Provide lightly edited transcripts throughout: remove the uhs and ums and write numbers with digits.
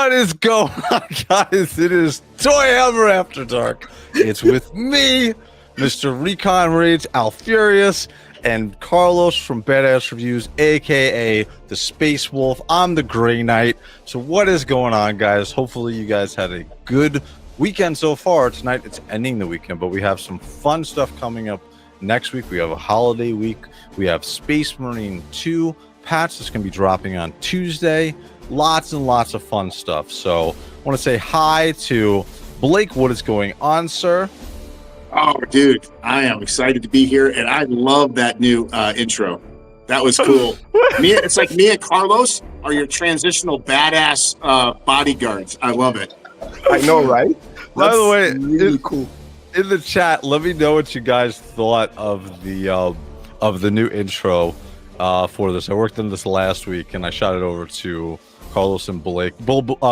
What is going on, guys? It is ToyHammer After Dark. It's with me, Mr. ReconRage, Alfurious, and Carlos from TheBadassReviews, aka the Space Wolf. I'm the Grey Knight. So what is going on, guys? Hopefully you guys had a good weekend so far. Tonight it's ending the weekend, but we have some fun stuff coming up next week. We have a holiday week. We have Space Marine 2 patch that's going to be dropping on Tuesday. Lots and lots of fun stuff. So I want to say hi to Blake. What is going on, sir? Oh, dude, I am excited to be here, and I love that new intro. That was cool. It's like me and Carlos are your transitional badass bodyguards. I love it. I know, right? By the way, really cool. In the chat, let me know what you guys thought of the new intro for this. I worked on this last week, and I shot it over to Carlos and Blake.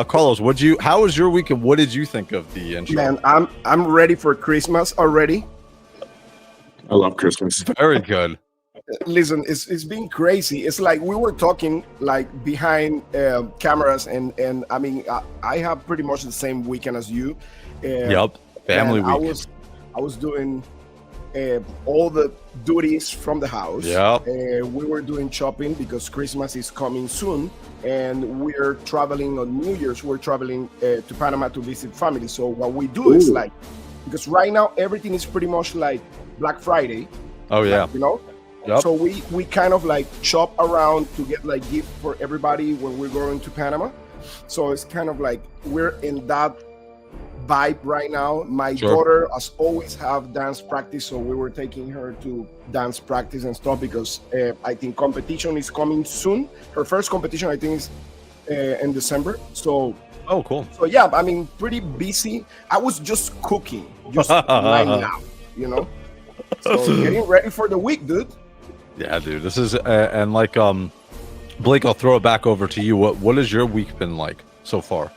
Carlos, how was your week, and what did you think of the intro? Man, I'm ready for Christmas already. I love Christmas. Very good. Listen, it's been crazy. It's like we were talking like behind cameras, and I mean, I have pretty much the same weekend as you. Yep, family week. I was doing all the duties from the house. Yep. We were doing shopping because Christmas is coming soon, and we're traveling on New Year's. We're traveling to Panama to visit family. So what we do is like, because right now everything is pretty much like Black Friday. Oh yeah. Like, you know. Yep. So we kind of like shop around to get like gift for everybody when we're going to Panama. So it's kind of like we're in that vibe right now. My daughter has always have dance practice, so we were taking her to dance practice and stuff because I think competition is coming soon. Her first competition I think is in December. So cool. So yeah, I mean, pretty busy. I was just cooking just right now, you know. So getting ready for the week, dude. Yeah, dude. This is and like Blake, I'll throw it back over to you. What has your week been like so far?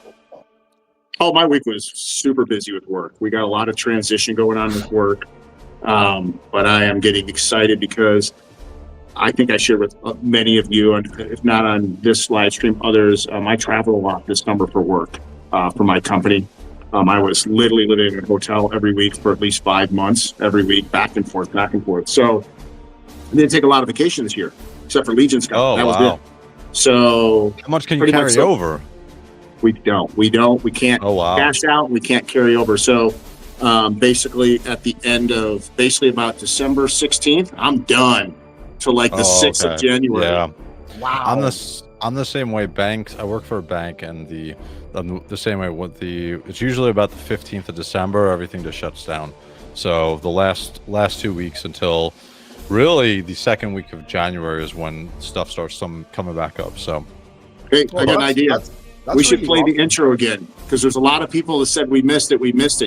Oh, my week was super busy with work. We got a lot of transition going on with work, but I am getting excited because I think I shared with many of you, and if not on this live stream, others. I travel a lot this summer for work for my company. I was literally living in a hotel every week for at least 5 months, every week, back and forth. So I didn't take a lot of vacation this year, except for Legion Scout. Oh, that was wow. it. So how much can you carry over? We don't. We can't cash out. We can't carry over. So basically at the end of about December 16th, I'm done till like the 6th of January. Yeah. Wow. I'm the same way. Banks. I work for a bank, and the same way with it's usually about the 15th of December, everything just shuts down. So the last 2 weeks until really the second week of January is when stuff starts coming back up. So hey, I got an idea. We should play the intro again because there's a lot of people that said we missed it.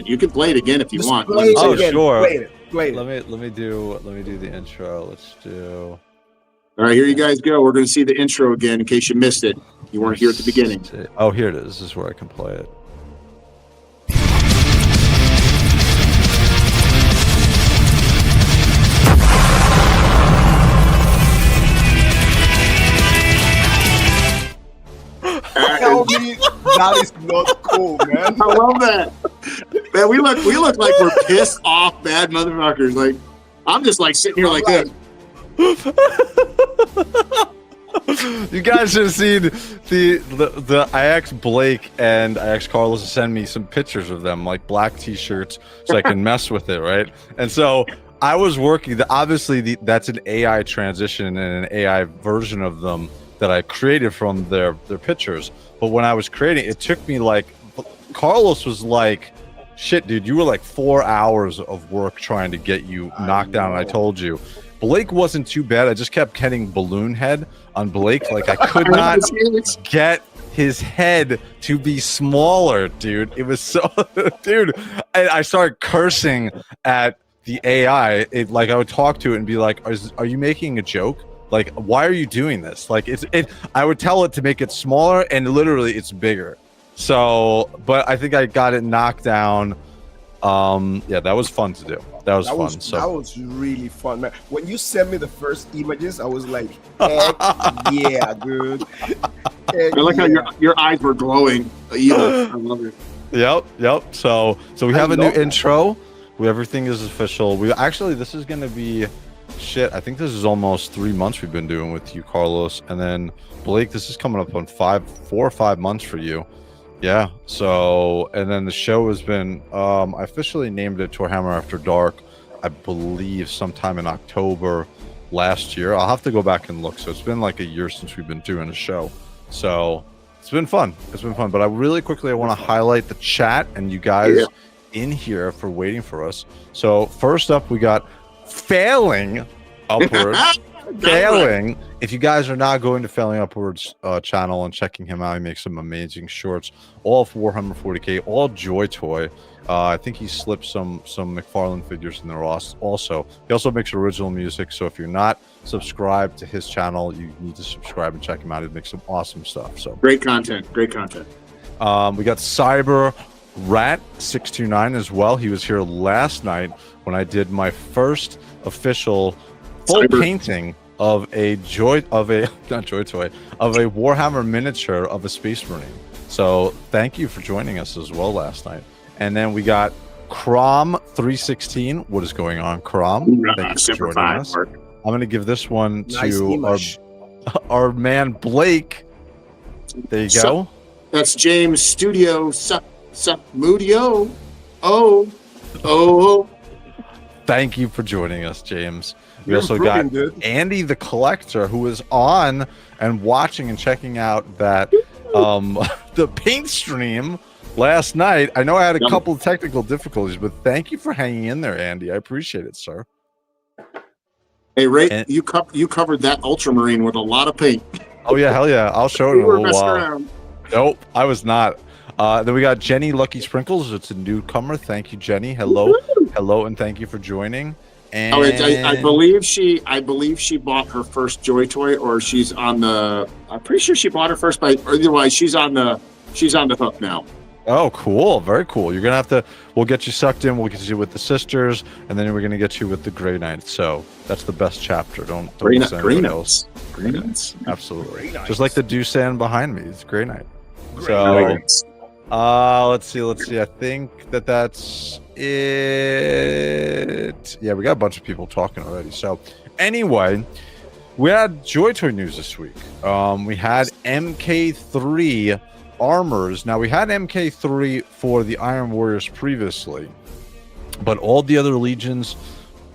You can play it again if you want. Oh, sure. Play it. Let me do the intro. Let's do. All right, here you guys go. We're going to see the intro again in case you missed it. You weren't here at the beginning. Oh, here it is. This is where I can play it. Tell me that is not cool, man. I love that. Man, we look like we're pissed off bad motherfuckers. Like I'm just like sitting here like this. You guys should have seen the I asked Blake and I asked Carlos to send me some pictures of them, like black t-shirts, so I can mess with it, right? And so I was working. Obviously, that's an AI transition and an AI version of them that I created from their pictures. But when I was creating, it took me like, Carlos was like, shit, dude, you were like 4 hours of work trying to get you knocked down. And I told you, Blake wasn't too bad. I just kept getting balloon head on Blake. Like I could not get his head to be smaller, dude. It was so, dude, I started cursing at the AI. Like I would talk to it and be like, are you making a joke? Like, why are you doing this? Like, I would tell it to make it smaller, and literally, it's bigger. So, but I think I got it knocked down. Yeah, that was fun to do. That was fun. So that was really fun, man. When you sent me the first images, I was like, heck yeah, dude. I like how your eyes were glowing. I love it. Yep. So we have a new intro. Everything is official. This is going to be shit. I think this is almost 3 months we've been doing with you, Carlos, and then Blake. This is coming up on 4 or 5 months for you. Yeah. So, and then the show has been. I officially named it ToyHammer After Dark. I believe sometime in October last year. I'll have to go back and look. So it's been like a year since we've been doing a show. So it's been fun. But I want to highlight the chat and you guys in here for waiting for us. So first up, we got Failing Upwards. Failing. If you guys are not going to Failing Upwards channel and checking him out, he makes some amazing shorts, all for Warhammer 40k, all JOYTOY. I think he slipped some McFarlane figures in there also. He also makes original music, so if you're not subscribed to his channel, you need to subscribe and check him out. He makes some awesome stuff. So great content. We got Cyber Rat 629 as well. He was here last night when I did my first official full painting of a Warhammer miniature of a Space Marine. So thank you for joining us as well last night. And then we got Crom 316. What is going on, Crom? Thank you for joining us. I'm going to give this one to our man Blake. There you go. That's James Studio Mudio. Oh. Thank you for joining us, James. We also got Andy the Collector, who was on and watching and checking out that the paint stream last night. I know I had a couple of technical difficulties, but thank you for hanging in there, Andy. I appreciate it, sir. Hey, Ray, you covered that Ultramarine with a lot of paint. Oh yeah, hell yeah! I'll show it in a little while. Nope, I was not. Then we got Jenny Lucky Sprinkles. It's a newcomer. Thank you, Jenny. Hello, and thank you for joining. And I believe she bought her first JOYTOY, or she's on the. I'm pretty sure she bought her first, but otherwise she's on the hook now. Oh, cool. Very cool. You're going to we'll get you sucked in. We'll get you with the sisters, and then we're going to get you with the Grey Knights. So that's the best chapter. Don't listen to anyone else. Grey Knights. Absolutely. Grey Knights. Just like the Doosan behind me. It's Grey Knight. Let's see. I think that's it. Yeah, we got a bunch of people talking already. So anyway, we had JOYTOY news this week. We had MK3 armors. Now we had MK3 for the Iron Warriors previously, but all the other legions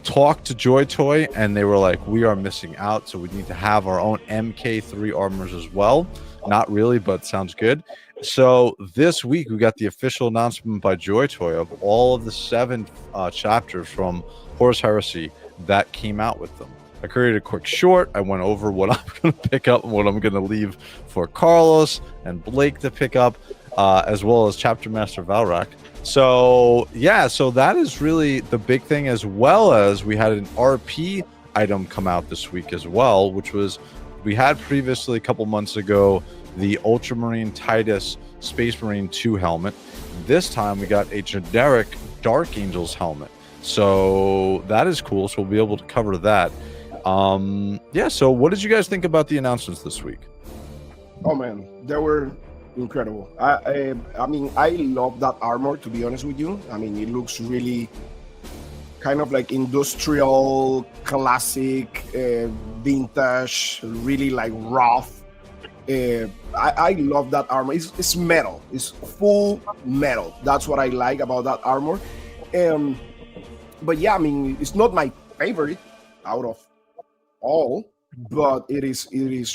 talked to JOYTOY and they were like, we are missing out, so we need to have our own MK3 armors as well. Not really, but sounds good. So this week we got the official announcement by JOYTOY of all of the 7 chapters from Horus Heresy that came out with them. I created a quick short. I went over what I'm going to pick up and what I'm going to leave for Carlos and Blake to pick up, as well as Chapter Master Valrak. So yeah, so that is really the big thing, as well as we had an RP item come out this week as well, which was, we had previously a couple months ago the Ultramarine Titus Space Marine 2 helmet. This time we got a generic Dark Angels helmet. So that is cool. So we'll be able to cover that. Yeah, so what did you guys think about the announcements this week? Oh man, they were incredible. I mean, I love that armor, to be honest with you. I mean, it looks really kind of like industrial, classic, vintage, really like rough. I love that armor. It's metal. It's full metal. That's what I like about that armor. But yeah, I mean, it's not my favorite out of all, but it is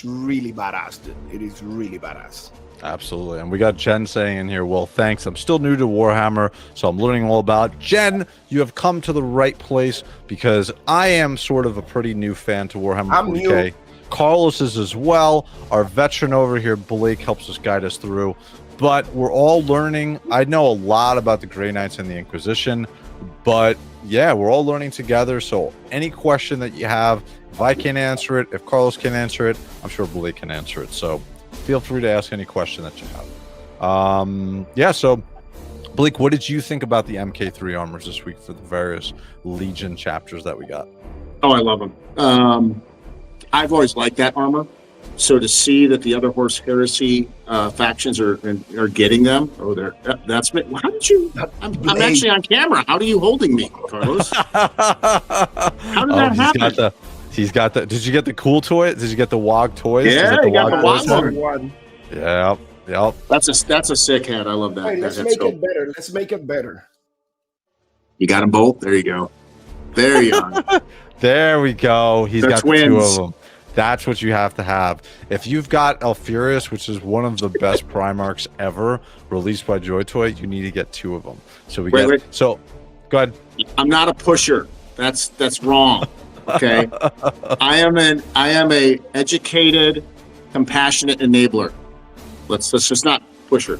really badass, dude. It is really badass. Absolutely. And we got Jen saying in here, well, thanks. I'm still new to Warhammer, so I'm learning all about it. Jen, you have come to the right place, because I am sort of a pretty new fan to Warhammer 40k. Carlos is as well. Our veteran over here, Blake, helps us guide us through. But we're all learning. I know a lot about the Grey Knights and the Inquisition, but yeah, we're all learning together. So any question that you have, if I can't answer it, if Carlos can answer it, I'm sure Blake can answer it. So feel free to ask any question that you have. Yeah, so Blake, what did you think about the MK3 armors this week for the various Legion chapters that we got? Oh, I love them. I've always liked that armor. So to see that the other Horse Heresy factions are getting them, that's me. How did you? I'm actually on camera. How are you holding me, Carlos? How did that happen? He's got the. Did you get the cool toy? Did you get the WOG toys? Yeah, you got the WOG one. Yep. That's a sick head. I love that. Hey, let's make it better. Let's make it better. You got them both. There you go. There you are. There we go. He's got twins. The two of them. That's what you have to have. If you've got Alfurius, which is one of the best Primarchs ever released by JOYTOY, you need to get 2 of them. So wait. So, go ahead. I'm not a pusher. That's wrong. Okay. I am a educated, compassionate enabler. Let's just not pusher.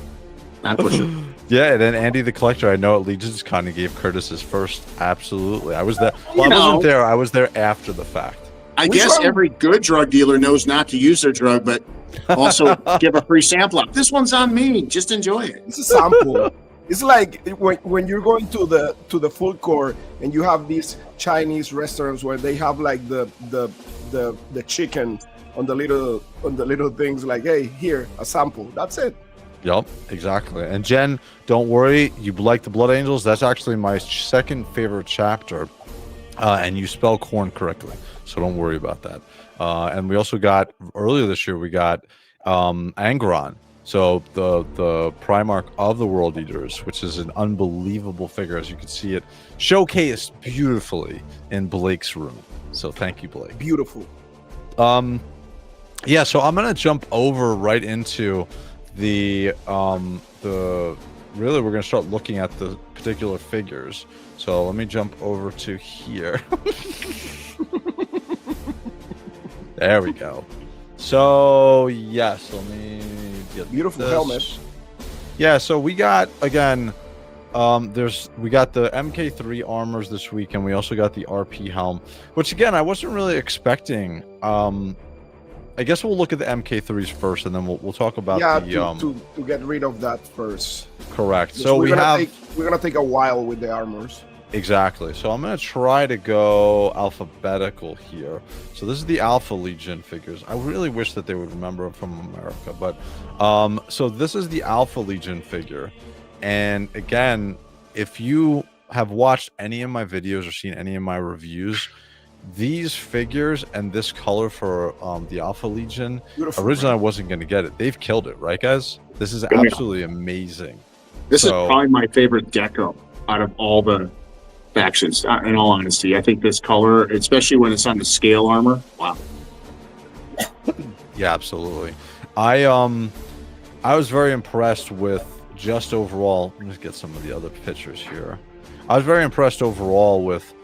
Not pusher. Yeah, and then Andy the Collector, I know at Legions kind of gave Curtis his first. Absolutely. I was there. Well, I wasn't there. I was there after the fact. I guess every good drug dealer knows not to use their drug, but also give a free sample up. This one's on me. Just enjoy it. It's a sample. It's like when you're going to the food court and you have these Chinese restaurants where they have like the chicken on the little things, like, hey, here, a sample. That's it. Yep, exactly. And Jen, don't worry, you like the Blood Angels. That's actually my second favorite chapter, and you spell corn correctly, so don't worry about that. And we also got earlier this year, we got Angron, so the Primarch of the World Eaters, which is an unbelievable figure. As you can see it showcased beautifully in Blake's room. So thank you, Blake. Beautiful. Yeah, so I'm gonna jump over right into the really we're gonna start looking at the particular figures. So let me jump over to here. There we go. So yes, let me get beautiful this. helmet. Yeah, so we got again we got the MK3 armors this week, and we also got the RP helm, which again I wasn't really expecting. I guess we'll look at the MK3s first, and then we'll talk about to get rid of that first. Correct. So we're gonna take a while with the armors. Exactly. So I'm gonna try to go alphabetical here. So this is the Alpha Legion figures. I really wish that they would remember it from America, but so this is the Alpha Legion figure, and again, if you have watched any of my videos or seen any of my reviews, these figures and this color for the Alpha Legion, beautiful, originally I wasn't going to get it. They've killed it, right, guys? This is absolutely amazing. This is probably my favorite deco out of all the factions, in all honesty. I think this color, especially when it's on the scale armor, wow. Yeah, absolutely. I was very impressed with just overall. Let me just get some of the other pictures here. I was very impressed overall with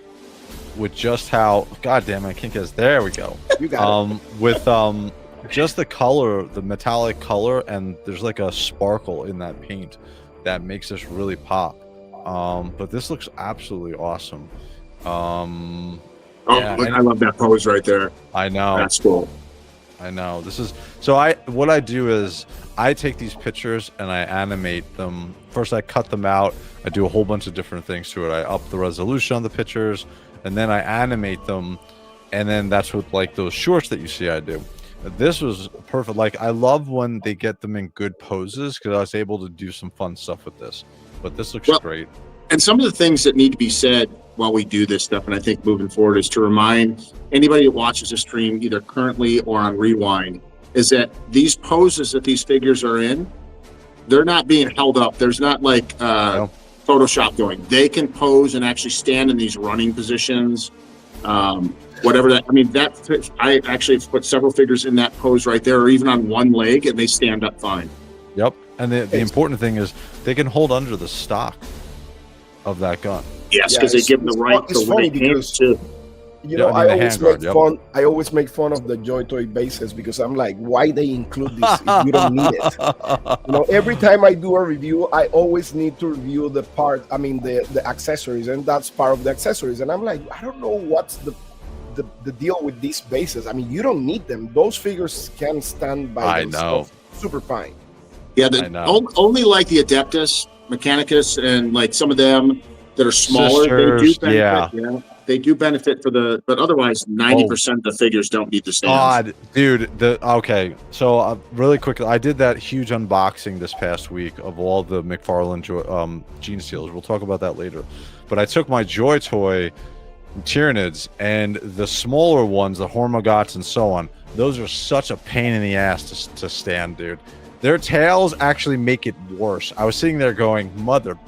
just how, god damn it, I can't get, there we go. You got it. With just the color, the metallic color, and there's like a sparkle in that paint that makes this really pop. But this looks absolutely awesome. Yeah, I love that pose right there. I know. That's cool. I know. This is so what I do is I take these pictures and I animate them. First I cut them out. I do a whole bunch of different things to it. I up the resolution on the pictures, and then I animate them, and then that's what, like, those shorts that you see I do. This was perfect. Like, I love when they get them in good poses, because I was able to do some fun stuff with this. But this looks great. And some of the things that need to be said while we do this stuff, and I think moving forward, is to remind anybody that watches the stream, either currently or on rewind, is that these poses that these figures are in, they're not being held up. There's not like Photoshop going. They can pose and actually stand in these running positions, whatever that. I mean, that I actually put several figures in that pose right there, or even on one leg, and they stand up fine. Yep. And the important thing is they can hold under the stock of that gun. Yes, because they give them the right to win games too. You know, I always make fun. I always make fun of the JOYTOY bases because I'm like, why they include this if you don't need it? You know, every time I do a review, I always need to review the part. I mean, the accessories, and that's part of the accessories. And I'm like, I don't know what's the deal with these bases. I mean, you don't need them. Those figures can stand by themselves. Super fine. Yeah, only like the Adeptus, Mechanicus, and like some of them that are smaller. Sisters, they do benefit, they do benefit but otherwise 90% of the figures don't need the stands. God, dude. Okay, so really quickly, I did that huge unboxing this past week of all the McFarlane Gene Stealers. We'll talk about that later. But I took my JOYTOY Tyranids and the smaller ones, the Hormagots and so on. Those are such a pain in the ass to stand, dude. Their tails actually make it worse. I was sitting there going, mother,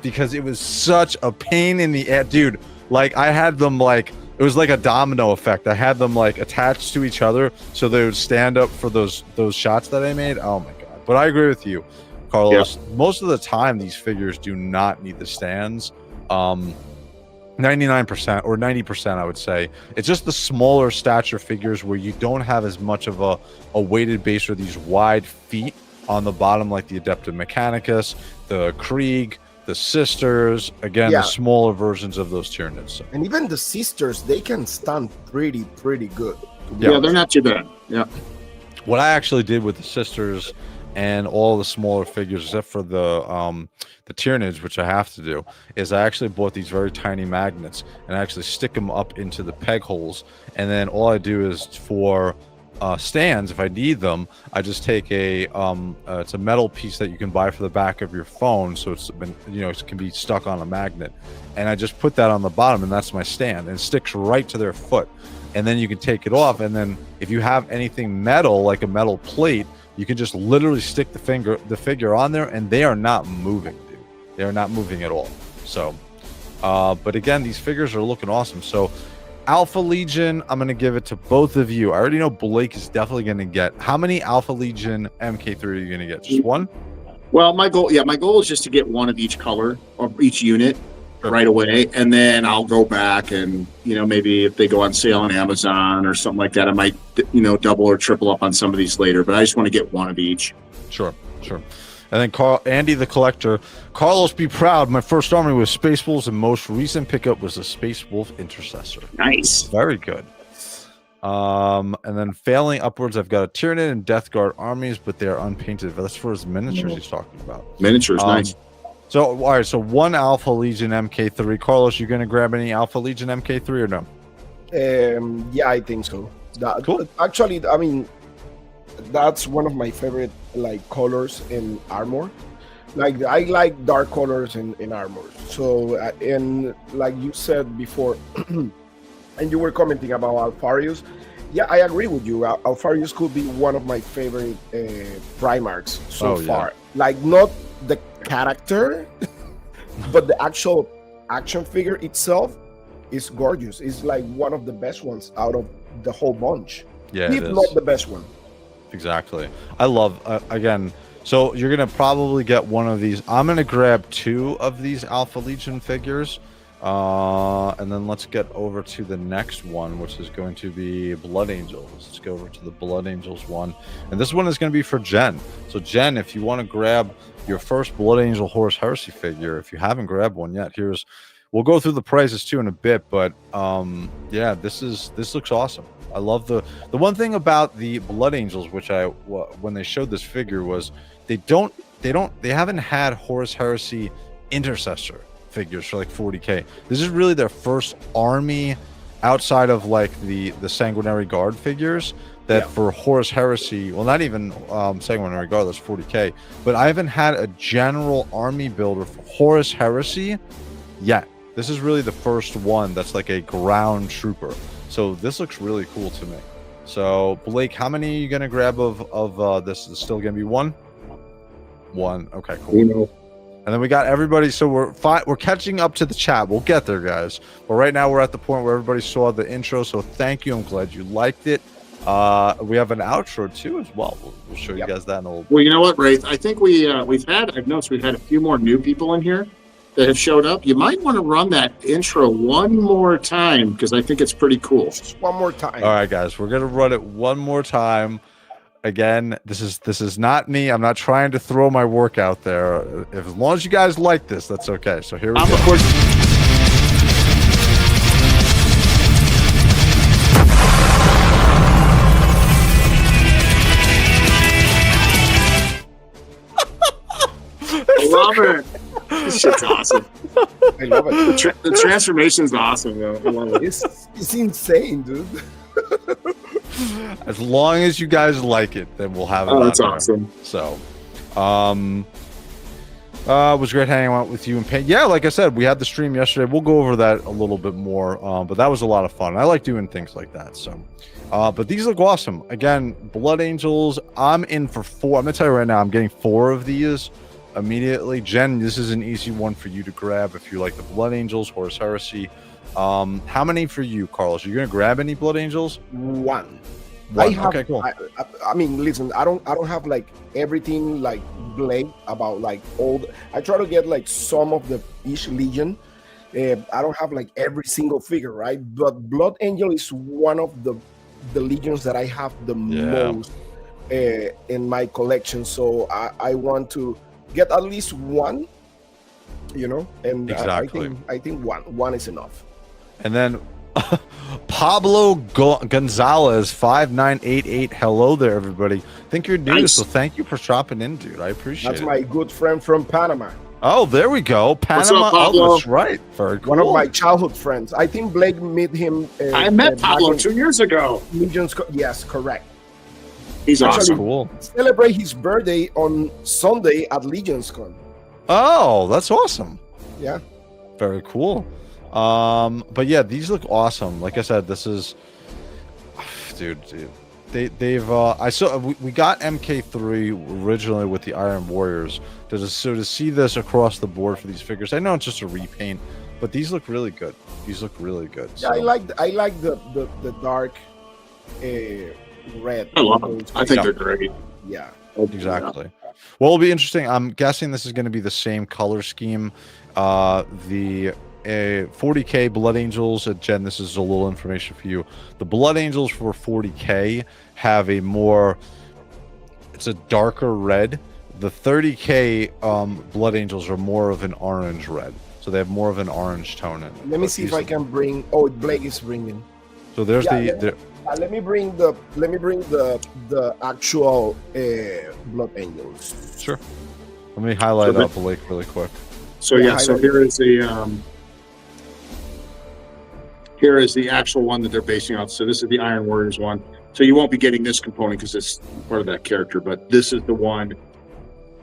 because it was such a pain in the ass, dude. Like I had them like it was like a domino effect. I had them like attached to each other so they would stand up for those shots that I made. Oh my god! But I agree with you, Carlos. Yeah. Most of the time, these figures do not need the stands. 99% or 90%, I would say. It's just the smaller stature figures where you don't have as much of a weighted base or these wide feet on the bottom, like the Adepta Mechanicus, the Krieg, the Sisters. Again, the smaller versions of those Tyranids. So. And even the Sisters, they can stand pretty good. Yeah, they're not too bad. Yeah. What I actually did with the Sisters and all the smaller figures, except for the Tyranids, which I have to do, is I actually bought these very tiny magnets and I actually stick them up into the peg holes, and then all I do is for stands, if I need them, I just take it's a metal piece that you can buy for the back of your phone, so it's been, it can be stuck on a magnet, and I just put that on the bottom, and that's my stand, and it sticks right to their foot, and then you can take it off, and then if you have anything metal like a metal plate, you can just literally stick the figure on there, and they are not moving, dude. They are not moving at all. So, but again, these figures are looking awesome. So, Alpha Legion, I'm going to give it to both of you. I already know Blake is definitely going to get. How many Alpha Legion MK3 are you going to get? Just one? Well, my goal is just to get one of each color or each unit right away, and then I'll go back and maybe if they go on sale on Amazon or something like that, I might double or triple up on some of these later, but I just want to get one of each. Sure. And then Andy the Collector, Carlos, be proud. My first army was Space Wolves, and most recent pickup was a Space Wolf Intercessor. Nice, very good. And then failing upwards, I've got a Tyranid and Death Guard armies, but they are unpainted. That's for his miniatures he's talking about. Miniatures, nice. So, all right, so one Alpha Legion MK3. Carlos, you going to grab any Alpha Legion MK3 or no? Yeah, I think so. Cool. Actually, I mean, that's one of my favorite colors in armor. I like dark colors in armor. So, and like you said before, and you were commenting about Alfarius. Yeah, I agree with you. Alfarius could be one of my favorite Primarchs so far. Like, not the character, but the actual action figure itself is gorgeous. It's like one of the best ones out of the whole bunch. Yeah, if not the best one. Exactly. I love, again, so you're going to probably get one of these. I'm going to grab 2 of these Alpha Legion figures. And then let's get over to the next one, which is going to be Blood Angels. Let's go over to the Blood Angels one. And this one is going to be for Jen. So Jen, if you want to grab your first Blood Angel Horus Heresy figure, if you haven't grabbed one yet, we'll go through the prices too in a bit, but yeah, this looks awesome. I love the one thing about the Blood Angels, which when they showed this figure, was they haven't had Horus Heresy Intercessor figures for like 40K. This is really their first army outside of like the Sanguinary Guard figures that for Horus Heresy, well, not even Sanguinary Guard, that's 40K, but I haven't had a general army builder for Horus Heresy yet. This is really the first one that's like a ground trooper. So this looks really cool to me. So Blake, how many are you gonna grab of this? Is still gonna be one? One. Okay, cool. And then we got everybody. So we're catching up to the chat. We'll get there, guys. But right now we're at the point where everybody saw the intro. So thank you. I'm glad you liked it. We have an outro too as well. We'll show you guys that in a little bit. Well, you know what, Wraith? I think I've noticed we've had a few more new people in here that have showed up. You might want to run that intro one more time because I think it's pretty cool. Just one more time. All right, guys, we're gonna run it one more time. Again, this is not me. I'm not trying to throw my work out there. As long as you guys like this, that's okay. So here we go. Robert, this shit's awesome. I love it. The transformation's awesome, though. I love it. It's insane, dude. As long as you guys like it, then we'll have it. Oh, that's on there. awesome. So, was great hanging out with you and Pain. Yeah, like I said, we had the stream yesterday. We'll go over that a little bit more, but that was a lot of fun. I like doing things like that. So, but these look awesome. Again, Blood Angels. I'm in for 4. I'm gonna tell you right now, I'm getting 4 of these immediately. Jen, this is an easy one for you to grab if you like the Blood Angels, Horus Heresy. How many for you, Carlos? Are you gonna grab any Blood Angels? One. Okay, cool. I mean, listen, I don't have like everything like Blake about like old. I try to get like some of the each legion. I don't have like every single figure, right? But Blood Angel is one of the legions that I have the most in my collection. So I want to get at least one, you know, and exactly. I think one is enough. And then Pablo Gonzalez 5988. Hello there, everybody. I think you're new, so thank you for dropping in, dude. I appreciate it. That's my good friend from Panama. Oh, there we go. Panama. What's up, Pablo? Oh, that's right. Very cool. One of my childhood friends. I think Blake met him. I met Pablo 2 years ago. Legions. Yes, correct. He's Actually, awesome. Cool. Celebrate his birthday on Sunday at LegionsCon. Oh, that's awesome. Yeah. Very cool. But yeah, these look awesome. Like I said, this is, dude. We got MK3 originally with the Iron Warriors. So to see this across the board for these figures, I know it's just a repaint, but these look really good. These look really good. Yeah, So. I like the dark red. I love them. I think they're great. Yeah. Exactly. Well, it'll be interesting. I'm guessing this is going to be the same color scheme. The 40K Blood Angels, Jen, this is a little information for you. The Blood Angels for 40K have it's a darker red. The 30K Blood Angels are more of an orange red. So they have more of an orange tone in it. Let me see if I can bring. Oh, Blake is bringing. So there's let me bring the actual Blood Angels. Sure. Let me highlight up Blake really quick. So so here is the actual one that they're basing on. So this is the Iron Warriors one. So you won't be getting this component because it's part of that character, but this is the one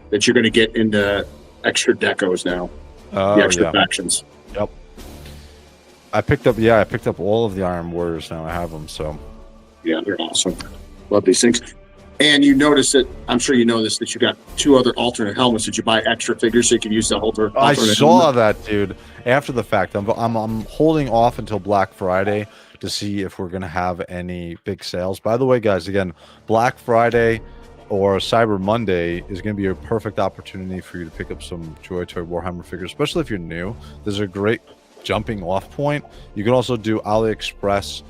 that you're going to get into extra decos now. The extra factions. Yep. I picked up all of the Iron Warriors now. I have them, so. Yeah, they're awesome. Love these things. And you notice that, I'm sure you know this, that you got 2 other alternate helmets that you buy extra figures so you can use the alternate I saw helmet. that, dude. After the fact, I'm holding off until Black Friday to see if we're going to have any big sales. By the way, guys, again, Black Friday or Cyber Monday is going to be a perfect opportunity for you to pick up some JOYTOY Warhammer figures, especially if you're new. There's a great jumping off point. You can also do AliExpress.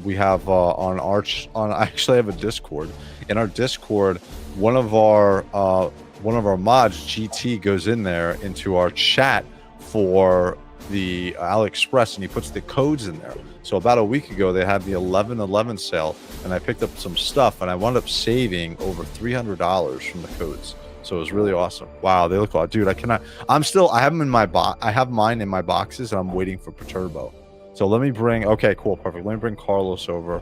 We have I actually have a Discord. In our Discord, one of our mods, GT, goes in there into our chat for the AliExpress, and he puts the codes in there. So about a week ago, they had the 11/11 sale, and I picked up some stuff, and I wound up saving over $300 from the codes. So it was really awesome. Wow, they look like, dude. I have them in my I have mine in my boxes, and I'm waiting for Perturbo. So let me bring. Okay, cool, perfect. Let me bring Carlos over.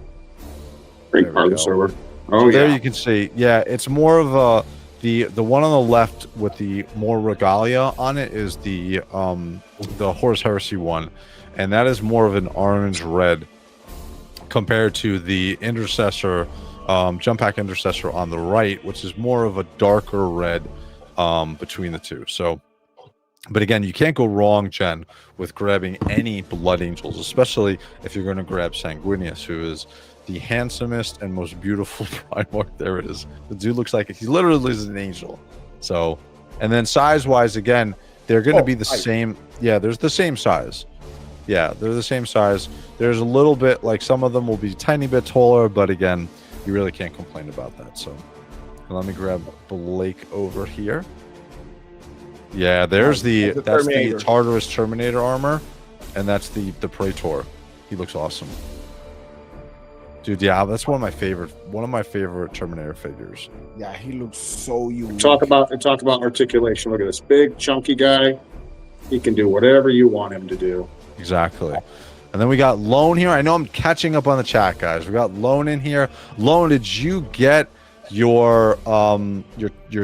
Bring Carlos over. Oh, so yeah. There you can see. Yeah, it's more of the one on the left with the more regalia on it is the Horus Heresy one, and that is more of an orange red compared to the Intercessor, Jump Pack Intercessor on the right, which is more of a darker red between the two. So, but again, you can't go wrong, Jen, with grabbing any Blood Angels, especially if you're going to grab Sanguinius, who is the handsomest and most beautiful Primarch there is. The dude looks like he literally is an angel. So, and then size-wise, again, they're going to be the same. Yeah, there's the same size. Yeah, they're the same size. There's a little bit, like some of them will be a tiny bit taller, but again, you really can't complain about that. So, let me grab Blake over here. Yeah, that's the Tartarus Terminator armor, and that's the Praetor. He looks awesome. Dude, yeah, that's one of my favorite Terminator figures. Yeah, he looks so unique. Talk about articulation. Look at this big chunky guy. He can do whatever you want him to do. Exactly. And then we got Lone here. I know I'm catching up on the chat, guys. We got Lone in here. Lone, did you get your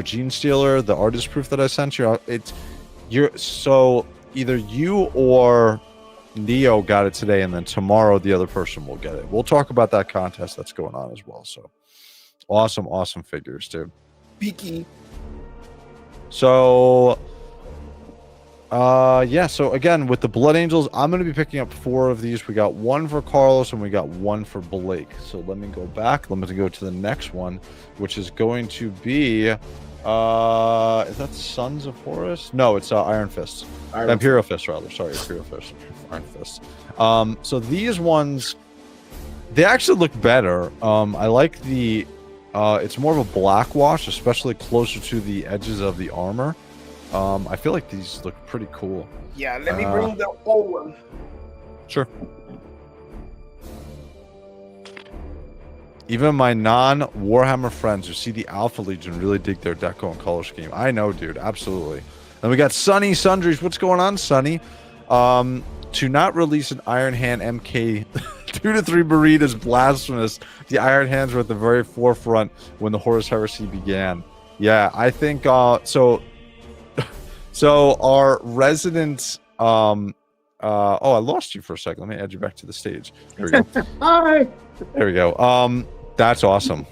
Gene Stealer, the artist proof that I sent you? So either you or Neo got it today, and then tomorrow the other person will get it. We'll talk about that contest that's going on as well. So awesome figures, dude. Peaky. So yeah, so again with the Blood Angels, I'm going to be picking up 4 of these. We got 1 for Carlos and we got 1 for Blake. So let me go back. Let me go to the next one, which is going to be is that Sons of Horus? No, it's Iron Fists. Imperial Fists, rather. Sorry, Imperial Fists. Iron Fists. So these ones, they actually look better. I like the it's more of a black wash, especially closer to the edges of the armor. I feel like these look pretty cool. Yeah, let me bring the old one. Sure. Even my non-Warhammer friends who see the Alpha Legion really dig their deco and color scheme. I know, dude. Absolutely. Then we got Sunny Sundries. What's going on, Sunny? To not release an Iron Hand MK 2 to 3 Marine is blasphemous. The Iron Hands were at the very forefront when the Horus Heresy began. Yeah, I think so our resident oh, I lost you for a second. Let me add you back to the stage. There we go. Hi. There we go. That's awesome.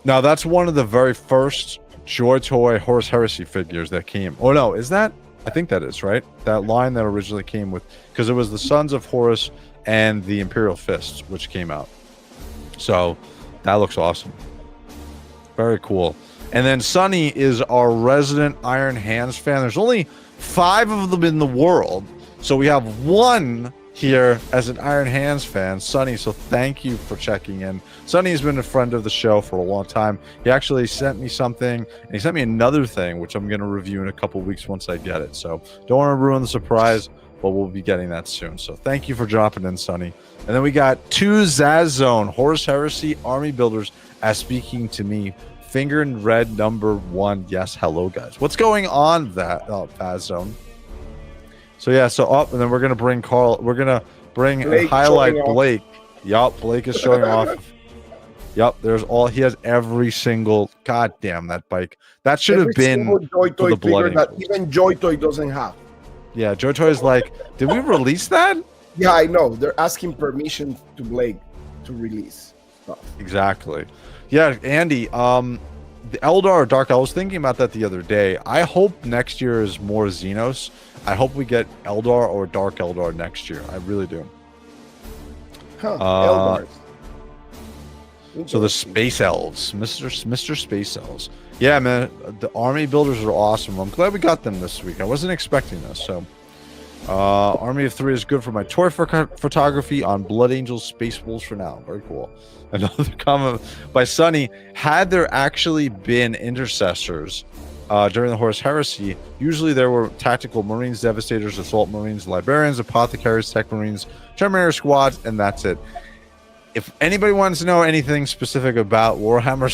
Now that's one of the very first JOYTOY Horus Heresy figures that came. Oh no, is that? I think that is, right? That line that originally came with, because it was the Sons of Horus and the Imperial Fists which came out. So that looks awesome. Very cool. And then Sunny is our resident Iron Hands fan. There's only 5 of them in the world. So we have 1 here as an Iron Hands fan, Sunny. So thank you for checking in. Sunny has been a friend of the show for a long time. He actually sent me something, and he sent me another thing, which I'm going to review in a couple weeks once I get it. So don't want to ruin the surprise, but we'll be getting that soon. So thank you for dropping in, Sunny. And then we got 2 Zaz Zone Horus Heresy Army Builders as speaking to me. Finger in red number 1. Yes, hello guys. What's going on that Zaz Zone? So yeah, so up, and then we're gonna bring Carl. We're gonna bring and highlight Blake. Yup, Blake is showing off. Yup, there's all. He has every single. God damn that bike. That should have been JOYTOY the Blood figure that even JOYTOY doesn't have. Yeah, JOYTOY is like, did we release that? Yeah, I know. They're asking permission to Blake to release stuff. Exactly. Yeah, Andy. The Eldar or Dark. I was thinking about that the other day. I hope next year is more Xenos. I hope we get Eldar or Dark Eldar next year. I really do. Huh, Eldar. So the Space Elves, Mr. Space Elves. Yeah, man, the army builders are awesome. I'm glad we got them this week. I wasn't expecting this. So, Army of 3 is good for my toy photography on Blood Angels, Space Wolves for now. Very cool. Another comment by Sunny. Had there actually been intercessors during the Horus Heresy, usually there were tactical Marines, Devastators, Assault Marines, Librarians, Apothecaries, Tech Marines, Terminator squads, and that's it. If anybody wants to know anything specific about Warhammer,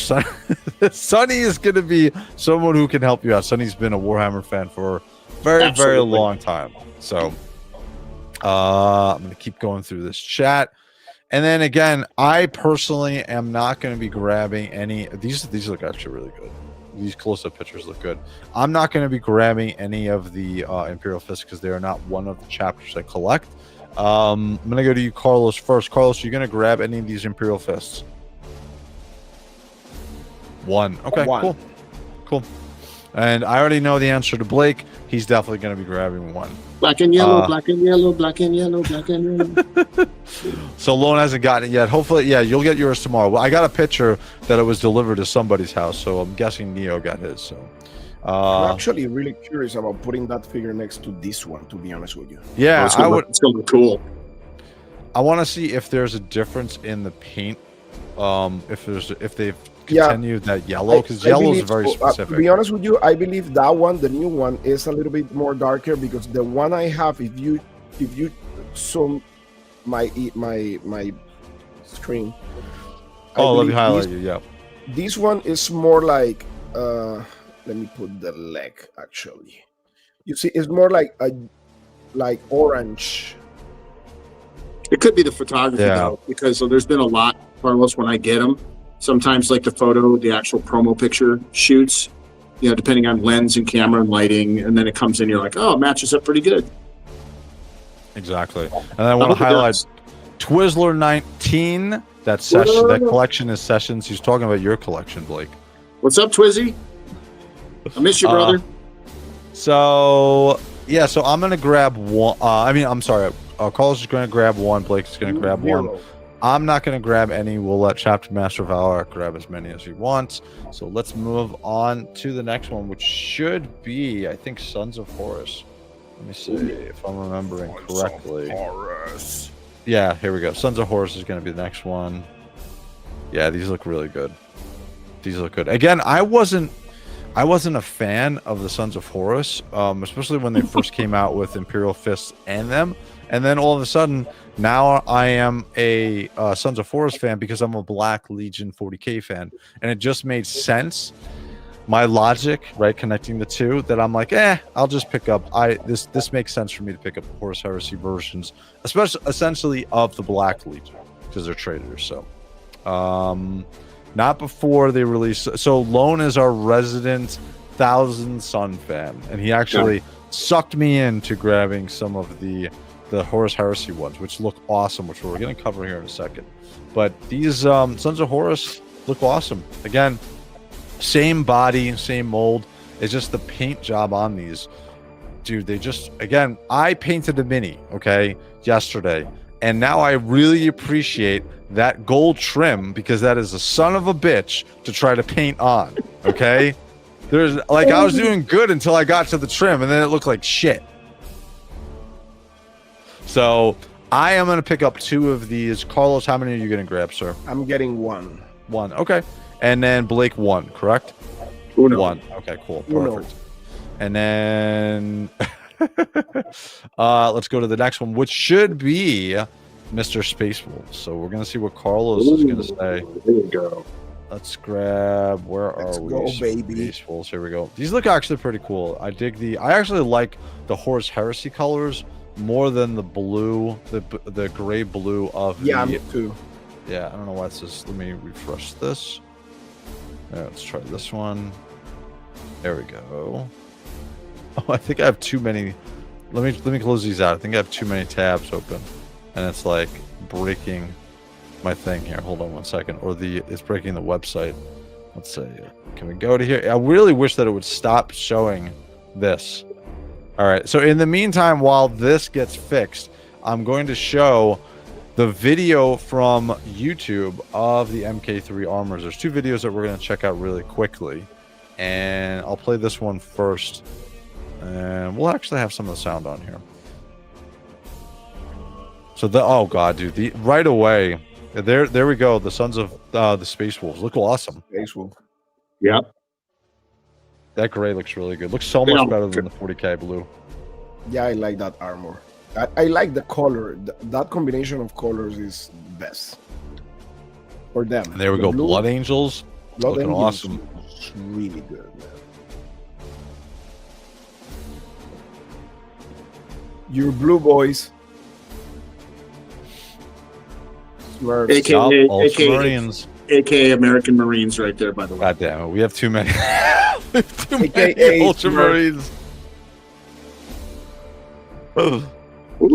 Sunny is going to be someone who can help you out. Sunny's been a Warhammer fan for a very long time. So I'm going to keep going through this chat. And then again, I personally am not going to be grabbing any. These look actually really good. These close-up pictures look good. I'm not going to be grabbing any of the Imperial Fists because they are not one of the chapters I collect. I'm going to go to you, Carlos, first. Carlos, you're going to grab any of these Imperial Fists? 1. Okay, 1. Cool. And I already know the answer to Blake. He's definitely going to be grabbing 1. Black and yellow, black and yellow, black and yellow, black and yellow. So Lone hasn't gotten it yet. Hopefully, yeah, you'll get yours tomorrow. Well, I got a picture that it was delivered to somebody's house, so I'm guessing Neo got his. So I'm actually really curious about putting that figure next to this one, to be honest with you. Yeah, It's gonna look cool. I want to see if there's a difference in the paint. If they've continued that yellow, because yellow is very specific. To be honest with you, I believe that one, the new one, is a little bit more darker because the one I have, if you zoom my screen. Oh, let me highlight you. Yeah. This one is more like. Let me put the leg. Actually, you see, it's more like a like orange. It could be the photography though, because there's been a lot, Carlos, when I get them. Sometimes like the photo, the actual promo picture shoots, you know, depending on lens and camera and lighting, and then it comes in, you're like, oh, it matches up pretty good. Exactly. And I want to highlight Twizzler 19. That session, that collection is Sessions. He's talking about your collection, Blake. What's up, Twizzy? I miss you, brother. So yeah, so I'm gonna grab one. I'm sorry. Carlos is gonna grab one. Blake's gonna grab one. I'm not gonna grab any. We'll let Chapter Master Valor grab as many as he wants. So let's move on to the next one, which should be, I think, Sons of Horus. Let me see if I'm remembering correctly. Horus. Yeah, here we go. Sons of Horus is going to be the next one. Yeah, these look really good. These look good. Again, I wasn't a fan of the Sons of Horus, especially when they first came out with Imperial Fists and them. And then all of a sudden, now I am a Sons of Horus fan because I'm a Black Legion 40K fan. And it just made sense. My logic, right, connecting the two, that I'm like, I'll just pick up. This makes sense for me to pick up the Horus Heresy versions, essentially of the Black Legion, because they're traitors. So, not before they release. So Lone is our resident Thousand Sun fan, and he actually sucked me into grabbing some of the Horus Heresy ones, which look awesome, which we're going to cover here in a second. But these Sons of Horus look awesome. Again, same body, same mold. It's just the paint job on these. Dude, they just, again, I painted a mini, okay, yesterday. And now I really appreciate that gold trim, because that is a son of a bitch to try to paint on, okay? There's, like, I was doing good until I got to the trim, and then it looked like shit. So I am going to pick up 2 of these. Carlos, how many are you going to grab, sir? I'm getting 1. 1, okay. And then Blake 1, correct? Uno. 1. Okay, cool. Perfect. Uno. And then let's go to the next one, which should be Mr. Space Wolves. So we're going to see what Carlos is going to say. There you go. Let's grab, where are we? Go, baby. Space Wolves, here we go. These look actually pretty cool. I actually like the Horus Heresy colors more than the blue, the gray blue of the... me too. Yeah, I don't know why it says, let me refresh this. Let's try this one. There we go. Oh, I think I have too many. Let me close these out. I think I have too many tabs open, and it's like breaking my thing here. Hold on one second. Or it's breaking the website. Let's see. Can we go to here? I really wish that it would stop showing this. All right. So in the meantime, while this gets fixed, I'm going to show the video from YouTube of the MK3 armors. There's 2 videos that we're going to check out really quickly, and I'll play this one first, and we'll actually have some of the sound on here. So oh god, dude, right away, there we go. The Sons of the Space Wolves look awesome. Space Wolf. Yep. That gray looks really good. Looks so much better than the 40K blue. Yeah, I like that armor. I like the color. That combination of colors is best for them. And there we go. Blood Angels. Looking awesome. It's really good, man. Your blue boys. AKA Ultramarines. AKA American Marines right there, by the way. God damn it. We have too many. Too many AKA Ultramarines.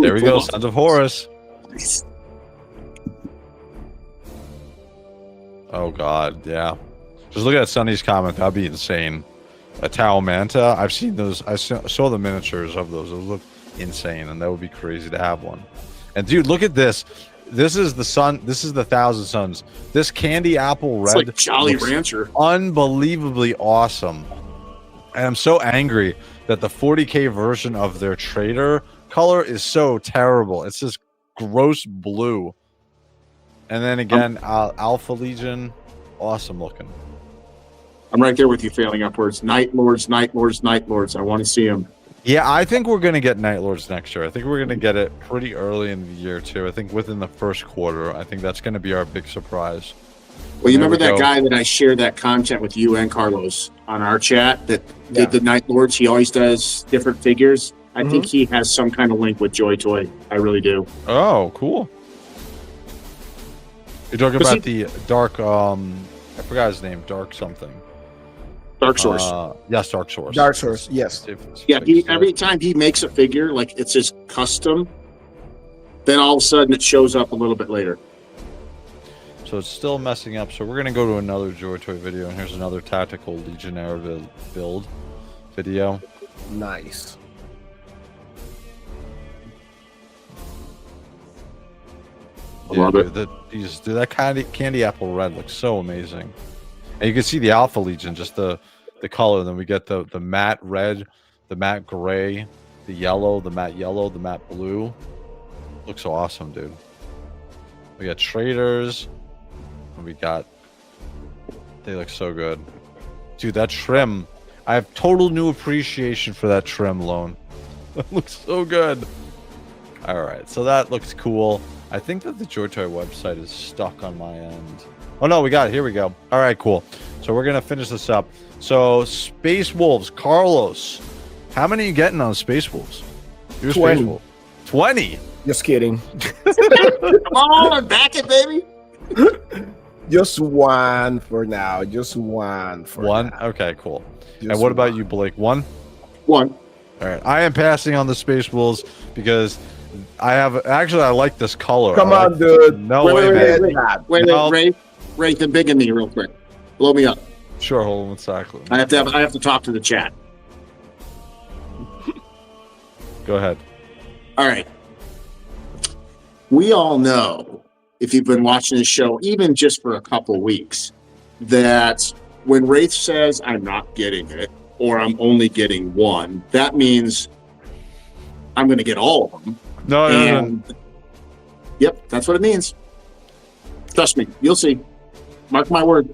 There we go, Sons of Horus. Oh god, yeah. Just look at Sunny's comment. That'd be insane. A Tau Manta. I've seen those. I saw the miniatures of those. Those look insane, and that would be crazy to have one. And dude, look at this. This is the sun. This is the Thousand Suns. This candy apple red. It's like Jolly Rancher. Unbelievably awesome. And I'm so angry that the 40K version of their trader color is so terrible. It's this gross blue. And then again, Alpha Legion, awesome looking. I'm right there with you, failing upwards. Night Lords, Night Lords, Night Lords. I want to see them. Yeah, I think we're going to get Night Lords next year. I think we're going to get it pretty early in the year, too. I think within the first quarter. I think that's going to be our big surprise. Well, you remember that guy that I shared that content with you and Carlos on our chat that did the Night Lords? He always does different figures. I think he has some kind of link with JOYTOY. I really do. Oh, cool. You're talking about the Dark, I forgot his name, Dark something. Dark Source. Yes, Dark Source. Dark Source, yes. Yeah, every time he makes a figure, like it's his custom, then all of a sudden it shows up a little bit later. So it's still messing up. So we're going to go to another JOYTOY video, and here's another tactical Legionary build video. Nice. I love it. Dude, that candy apple red looks so amazing. And you can see the Alpha Legion, just the color. Then we get the matte red, the matte gray, the yellow, the matte blue. Looks so awesome, dude. We got traders. And they look so good. Dude, that trim. I have total new appreciation for that trim alone. That looks so good. All right, so that looks cool. I think that the JOYTOY website is stuck on my end. Oh no, we got it. Here we go. All right, cool. So we're gonna finish this up. So Space Wolves, Carlos, how many are you getting on Space Wolves? You're 20. Space Wolf. 20. Just kidding. Come on, back it, baby. Just one for now. Just one for One. now. Okay, cool. Just And what about one. you, Blake? One. One. All right. I am passing on the Space Wolves because I like this color. Come I on, like- dude. No Wait, way, wait, man. wait, No. Ray, the big in me real quick. Blow me up. Sure, hold on one second. I have to talk to the chat. Go ahead. All right. We all know, if you've been watching the show, even just for a couple weeks, that when Wraith says, I'm not getting it, or I'm only getting one, that means I'm going to get all of them. No. Yep, that's what it means. Trust me, you'll see. Mark my word.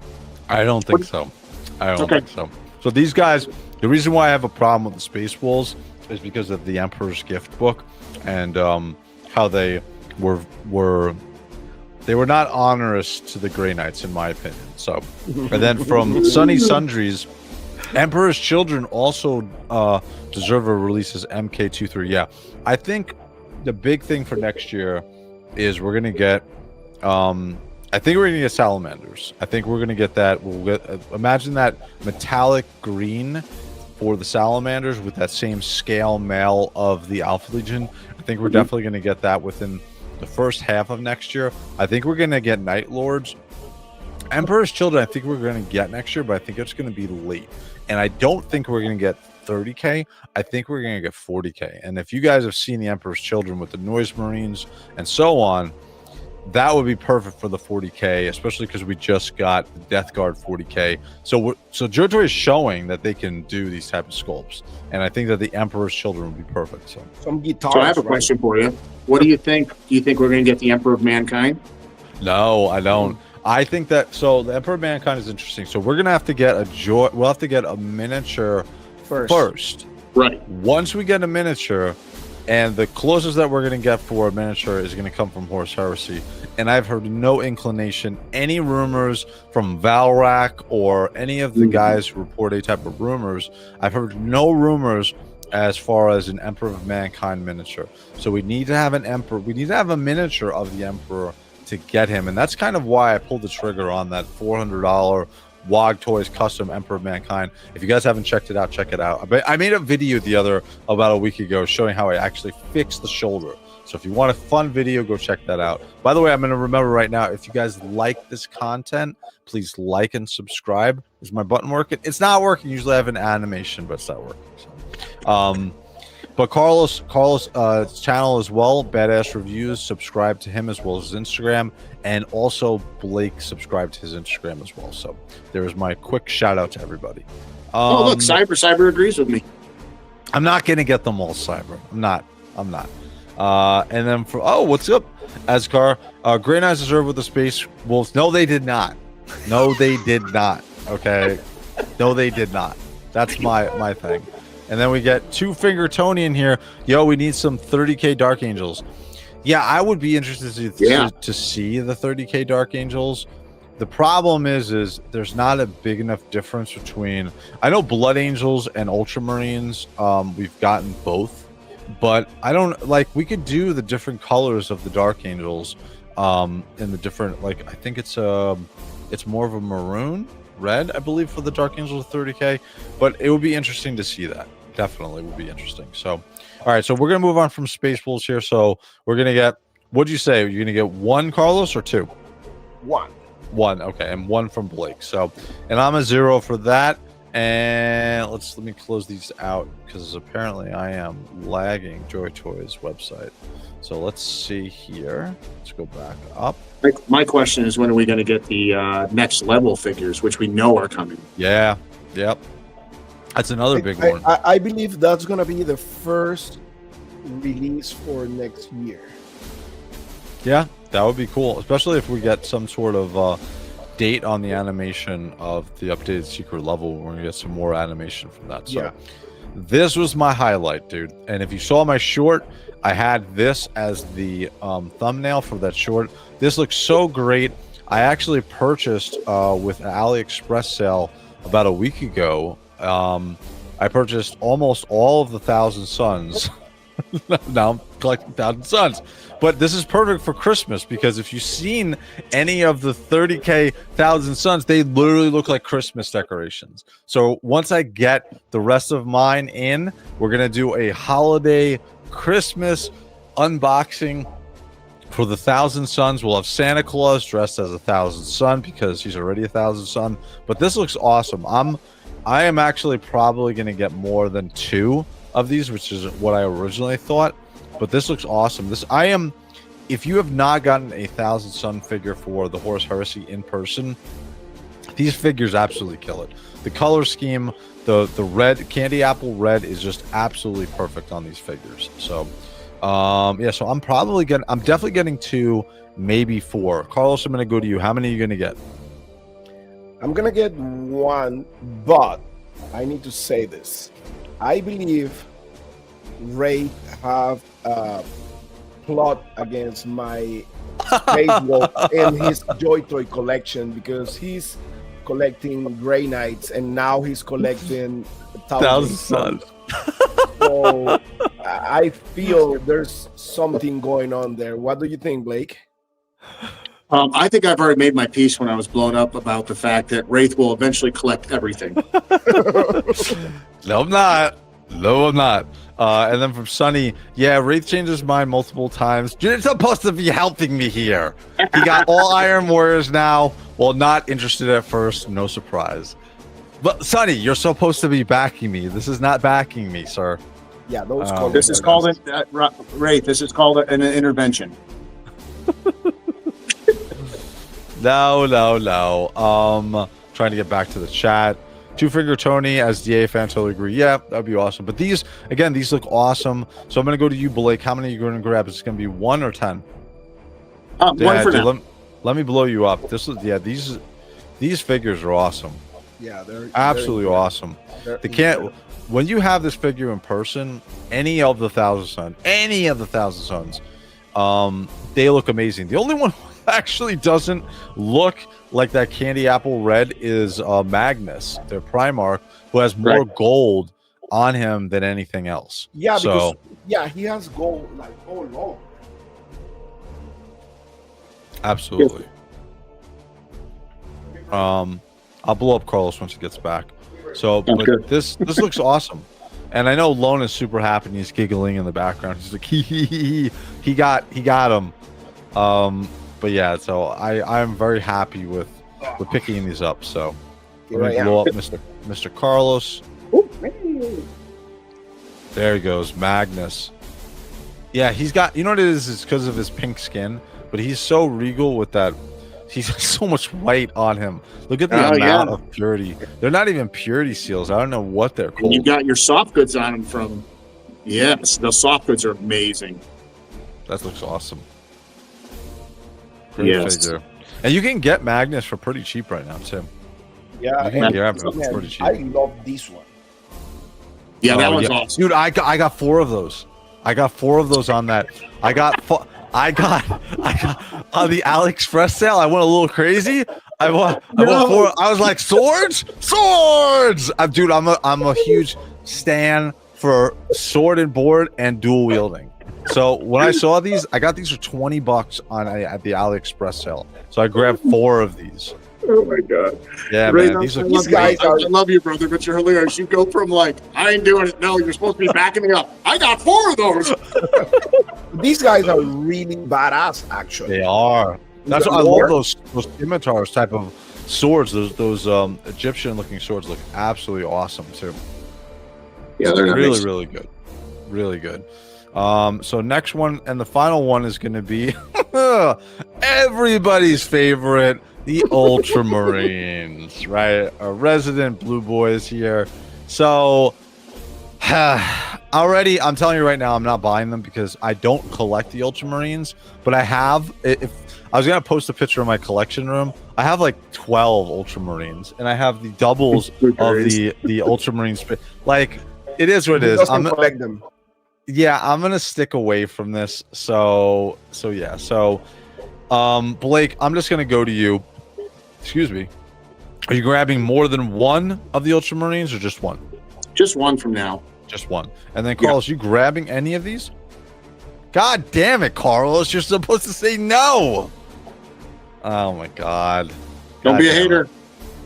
I don't think so. I don't Okay. think so. So these guys, the reason why I have a problem with the Space Wolves is because of the Emperor's Gift book and how they were not onerous to the Grey Knights, in my opinion. So, and then from Sunny Sundries, Emperor's Children also deserve a release as MK3. Yeah, I think the big thing for next year is we're gonna get. I think we're gonna get salamanders. I think we're gonna get that. We'll get. Imagine that metallic green for the salamanders with that same scale mail of the Alpha Legion. I think we're definitely gonna get that within the first half of next year. I think we're gonna get Night Lords. Emperor's Children, I think we're gonna get next year, but I think it's gonna be late. And I don't think we're gonna get 30K. I think we're gonna get 40K. And if you guys have seen the Emperor's Children with the Noise Marines and so on, that would be perfect for the 40K, especially because we just got the Death Guard 40K. So JOYTOY is showing that they can do these type of sculpts, and I think that the Emperor's Children would be perfect. So Some guitars. So I have a right? question for you. What do you think? Do you think we're going to get the Emperor of Mankind? no, I don't. I think that the Emperor of Mankind is interesting. So we're gonna have to get we'll have to get a miniature first. Right. Once we get a miniature, and the closest that we're going to get for a miniature is going to come from Horus Heresy. And I've heard no inclination, any rumors from Valrak or any of the guys who report any type of rumors. I've heard no rumors as far as an Emperor of Mankind miniature. So we need to have an Emperor. We need to have a miniature of the Emperor to get him. And that's kind of why I pulled the trigger on that $400 WOG Toys custom Emperor of Mankind. If you guys haven't checked it out, check it out. I made a video about a week ago showing how I actually fixed the shoulder. So if you want a fun video, go check that out. By the way, I'm going to remember right now, if you guys like this content, please like and subscribe. Is my button working? It's not working. Usually I have an animation, but it's not working. So, but Carlos' channel as well, Badass Reviews, subscribe to him as well as his Instagram, and also Blake subscribed to his Instagram as well. So there is my quick shout out to everybody. Oh, look, Cyber agrees with me. I'm not gonna get them all, Cyber. I'm not. And then what's up, Ascar? Grey Knights deserve with the Space Wolves. No, they did not. No, they did not. Okay. No, they did not. That's my thing. And then we get Two Finger Tony in here. Yo, we need some 30K Dark Angels. Yeah, I would be interested to see the 30K Dark Angels. The problem is there's not a big enough difference between. I know Blood Angels and Ultramarines. We've gotten both, but I don't like. We could do the different colors of the Dark Angels, in the different like. I think it's more of a maroon red, I believe, for the Dark Angels 30K. But it would be interesting to see that. Definitely would be interesting. So, all right. So we're gonna move on from Space Wolves here. So we're gonna get. What'd you say? You're gonna get one Carlos or two? One. Okay, and one from Blake. So, and I'm a 0 for that. And let me close these out because apparently I am lagging JOYTOY's website. So let's see here. Let's go back up. My question is, when are we going to get the next level figures, which we know are coming? Yeah. Yep. That's another big one. I believe that's going to be the first release for next year. Yeah, that would be cool, especially if we get some sort of date on the animation of the updated secret level. We're gonna get some more animation from that. So this was my highlight, dude. And if you saw my short, I had this as the thumbnail for that short. This looks so great. I actually purchased with an AliExpress sale about a week ago. I purchased almost all of the Thousand Suns. Now I'm collecting Thousand Suns, but this is perfect for Christmas because if you've seen any of the 30K Thousand Suns, they literally look like Christmas decorations. So once I get the rest of mine in, we're gonna do a holiday Christmas unboxing for the Thousand Suns. We'll have Santa Claus dressed as a Thousand Sun because he's already a Thousand Sun. But this looks awesome. I am actually probably gonna get more than 2 of these, which is what I originally thought, but this looks awesome. If you have not gotten a Thousand Sun figure for the Horus Heresy in person, these figures absolutely kill it. The color scheme, the red, candy apple red, is just absolutely perfect on these figures. So yeah, so I'm definitely getting 2, maybe 4. Carlos, I'm gonna go to you. How many are you gonna get? I'm gonna get 1, but I need to say this. I believe Wraith have a plot against my Space Wolf in his JOYTOY collection because he's collecting Grey Knights and now he's collecting Thousand Suns. So I feel there's something going on there. What do you think, Blake? I think I've already made my peace when I was blown up about the fact that Wraith will eventually collect everything. No, I'm not. No, I'm not. And then from Sunny, yeah, Wraith changed his mind multiple times. You're supposed to be helping me here. He got all Iron Warriors now. Well, not interested at first. No surprise. But Sunny, you're supposed to be backing me. This is not backing me, sir. Yeah, those. This is called Wraith. This is called an intervention. No. Trying to get back to the chat. Two Finger Tony as DA fan, totally agree. Yeah, that'd be awesome. But these look awesome. So I'm gonna go to you, Blake. How many are you going to grab? Is it gonna be 1 or 10? 1 for now. Let me blow you up. These figures are awesome. Yeah, they're absolutely awesome. When you have this figure in person, any of the Thousand Suns, they look amazing. The only one who actually doesn't look like that candy apple red is Magnus, their Primarch, who has more gold on him than anything else. Yeah, because he has gold like all along. Absolutely. I'll blow up Carlos once he gets back. So, but this looks awesome, and I know Lone is super happy and he's giggling in the background. He's like, he got him. But yeah, so I'm very happy with picking these up. So let me blow up Mr. Carlos. There he goes, Magnus. Yeah, he's got, you know what it is? It's because of his pink skin, but he's so regal with that. He's got so much white on him. Look at the amount of purity. They're not even purity seals. I don't know what they're called. And you got your soft goods on them from. Yes, the soft goods are amazing. That looks awesome. Figure. And you can get Magnus for pretty cheap right now too. Yeah, you can get him for pretty cheap. I love this one. Yeah, that one's awesome. Dude, I got 4 of those. I got 4 of those on that. I got on the AliExpress sale. I went a little crazy. I went 4. I was like, swords. Dude, I'm a huge stan for sword and board and dual wielding. So when I saw these, I got these for $20 at the AliExpress sale. So I grabbed 4 of these. Oh my god! Yeah, Ray, man, these guys. I love you, brother, but you're hilarious. You go from like, I ain't doing it. No, you're supposed to be backing me up. I got 4 of those. These guys are really badass, actually. They are. That's what I love. Those scimitars type of swords. Those Egyptian-looking swords look absolutely awesome too. Yeah, they're really, really good. Really good. So next one and the final one is going to be everybody's favorite, the Ultramarines, right? Our resident blue boys here. So already, I'm telling you right now, I'm not buying them because I don't collect the Ultramarines, but I have. If I was going to post a picture of my collection room, I have like 12 Ultramarines, and I have the doubles of the Ultramarines. Like, it is what it is. I'm collect them. Yeah, I'm gonna stick away from this. So yeah. So, Blake, I'm just gonna go to you. Excuse me. Are you grabbing more than one of the Ultramarines or just one? Just one from now. Just one. And then, Carlos, you grabbing any of these? God damn it, Carlos! You're supposed to say no. Oh my God. Don't be a hater.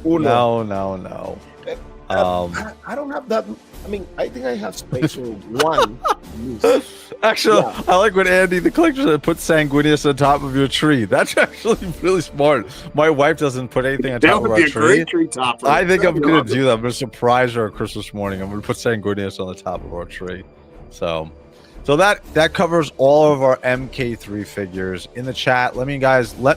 No. I don't have that. I mean, I think I have space for one. Actually, yeah. I like when Andy, the collector, said put Sanguinius on top of your tree. That's actually really smart. My wife doesn't put anything on top of our tree. That would be a great tree topper. I think I'm going to do that. I'm going to surprise her Christmas morning. I'm going to put Sanguinius on the top of our tree. So that covers all of our MK3 figures. In the chat, let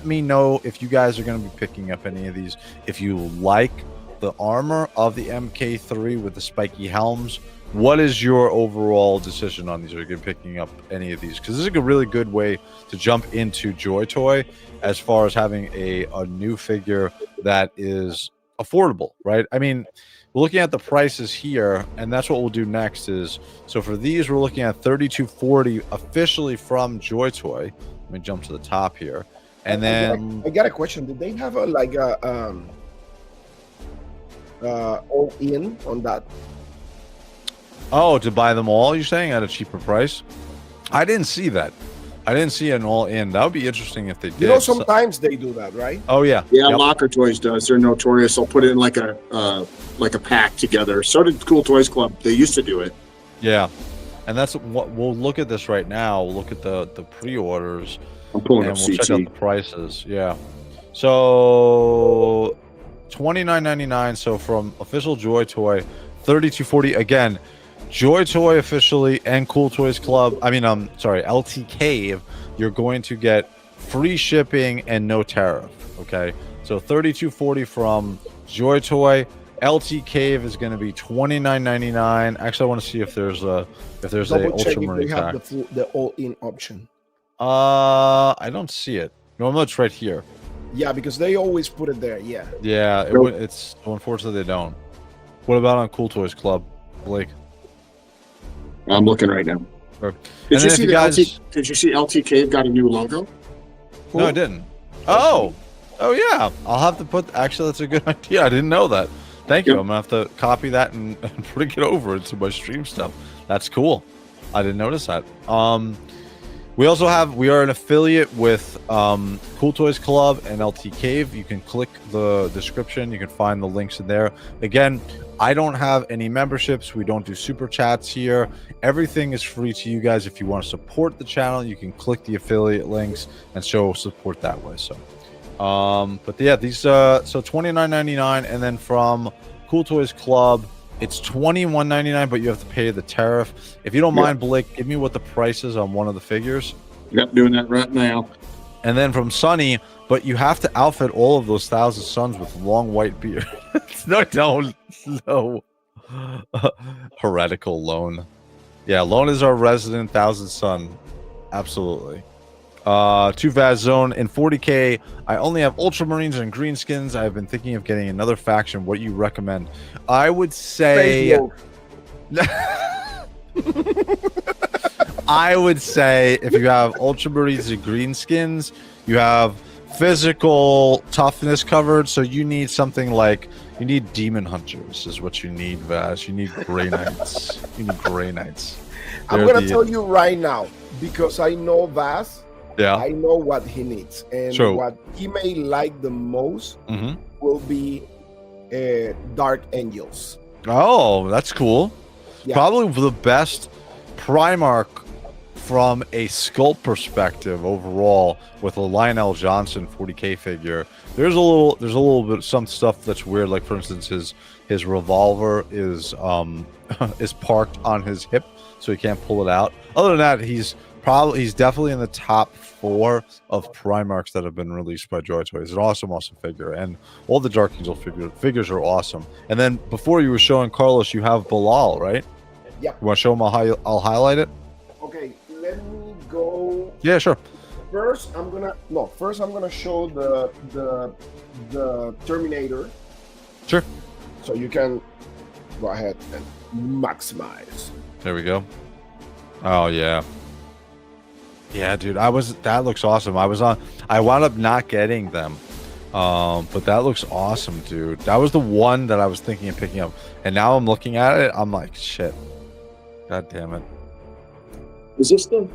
me know if you guys are going to be picking up any of these. If you like the armor of the MK3 with the spiky helms, what is your overall decision on these? Are you going to be picking up any of these? Because this is a really good way to jump into JOYTOY as far as having a new figure that is affordable, right? I mean, we're looking at the prices here, and that's what we'll do next is, so for these, we're looking at $32.40 officially from JOYTOY. Let me jump to the top here. And then I got a question. Did they have all in on that? Oh, to buy them all, you're saying, at a cheaper price? I didn't see that. I didn't see an all-in. That would be interesting if they did. You know, sometimes they do that, right? Oh, yeah. Yeah, yep. Locker Toys does. They're notorious. They'll put it in like a pack together. So did Cool Toys Club. They used to do it. Yeah. And that's what we'll look at this right now. We'll look at the pre-orders. I'm pulling and up we'll CT. check out the prices. Yeah. So $29.99. So from official JOYTOY, $32.40. Again, JOYTOY officially and Cool Toys Club. LT Cave. You're going to get free shipping and no tariff. Okay. So $32.40 from JOYTOY. LT Cave is going to be $29.99. Actually, I want to see if there's a Ultramarine pack. The all-in option. I don't see it. Normally it's right here. Yeah, because they always put it there. Yeah. Yeah, it's unfortunately they don't. What about on Cool Toys Club, Blake? I'm looking right now. Did you see LT Cave got a new logo? No, I didn't. Oh yeah. I'll have to put. Actually, that's a good idea. I didn't know that. Thank you. Yep. I'm gonna have to copy that and bring it over into my stream stuff. That's cool. I didn't notice that. We are an affiliate with Cool Toys Club and LT Cave. You can click the description. You can find the links in there. Again, I don't have any memberships. We don't do super chats here. Everything is free to you guys. If you want to support the channel, you can click the affiliate links and show support that way. So, but yeah, these so $29.99, and then from Cool Toys Club, it's $21.99, but you have to pay the tariff. If you don't mind, Blake, give me what the price is on one of the figures. Yep, doing that right now. And then from Sunny, but you have to outfit all of those Thousand Suns with long white beard. No, don't. No. Heretical Lone. Yeah, Lone is our resident Thousand Sun. Absolutely. 2 Vaz Zone in 40K. I only have Ultramarines and Greenskins. I've been thinking of getting another faction. What you recommend? I would say I would say if you have Ultramarines and Greenskins, you have physical toughness covered, so you need something like you need demon hunters is what you need, Vaz. You need Grey Knights. You need Grey Knights. I'm gonna tell you right now because I know Vaz. Yeah. I know what he needs, and True. what he may like the most will be Dark Angels. Oh, that's cool. Yeah. Probably the best Primarch from a sculpt perspective overall with a Lionel Johnson 40K figure. There's a little bit some stuff that's weird, like for instance his revolver is is parked on his hip, so he can't pull it out. Other than that, he's definitely in the top 4 of Primarchs that have been released by JOYTOY. It's an awesome figure, and all the Dark Angel figures are awesome. And then before you were showing Carlos, you have Bilal, right? Yeah. You want to show him? I'll highlight it. Okay, let me go. Yeah, sure. First, I'm gonna show the Terminator. Sure. So you can go ahead and maximize. There we go. Oh yeah. Yeah, dude, that looks awesome. I wound up not getting them. But that looks awesome, dude. That was the one that I was thinking of picking up. And now I'm looking at it, I'm like, shit. God damn it. Is this the?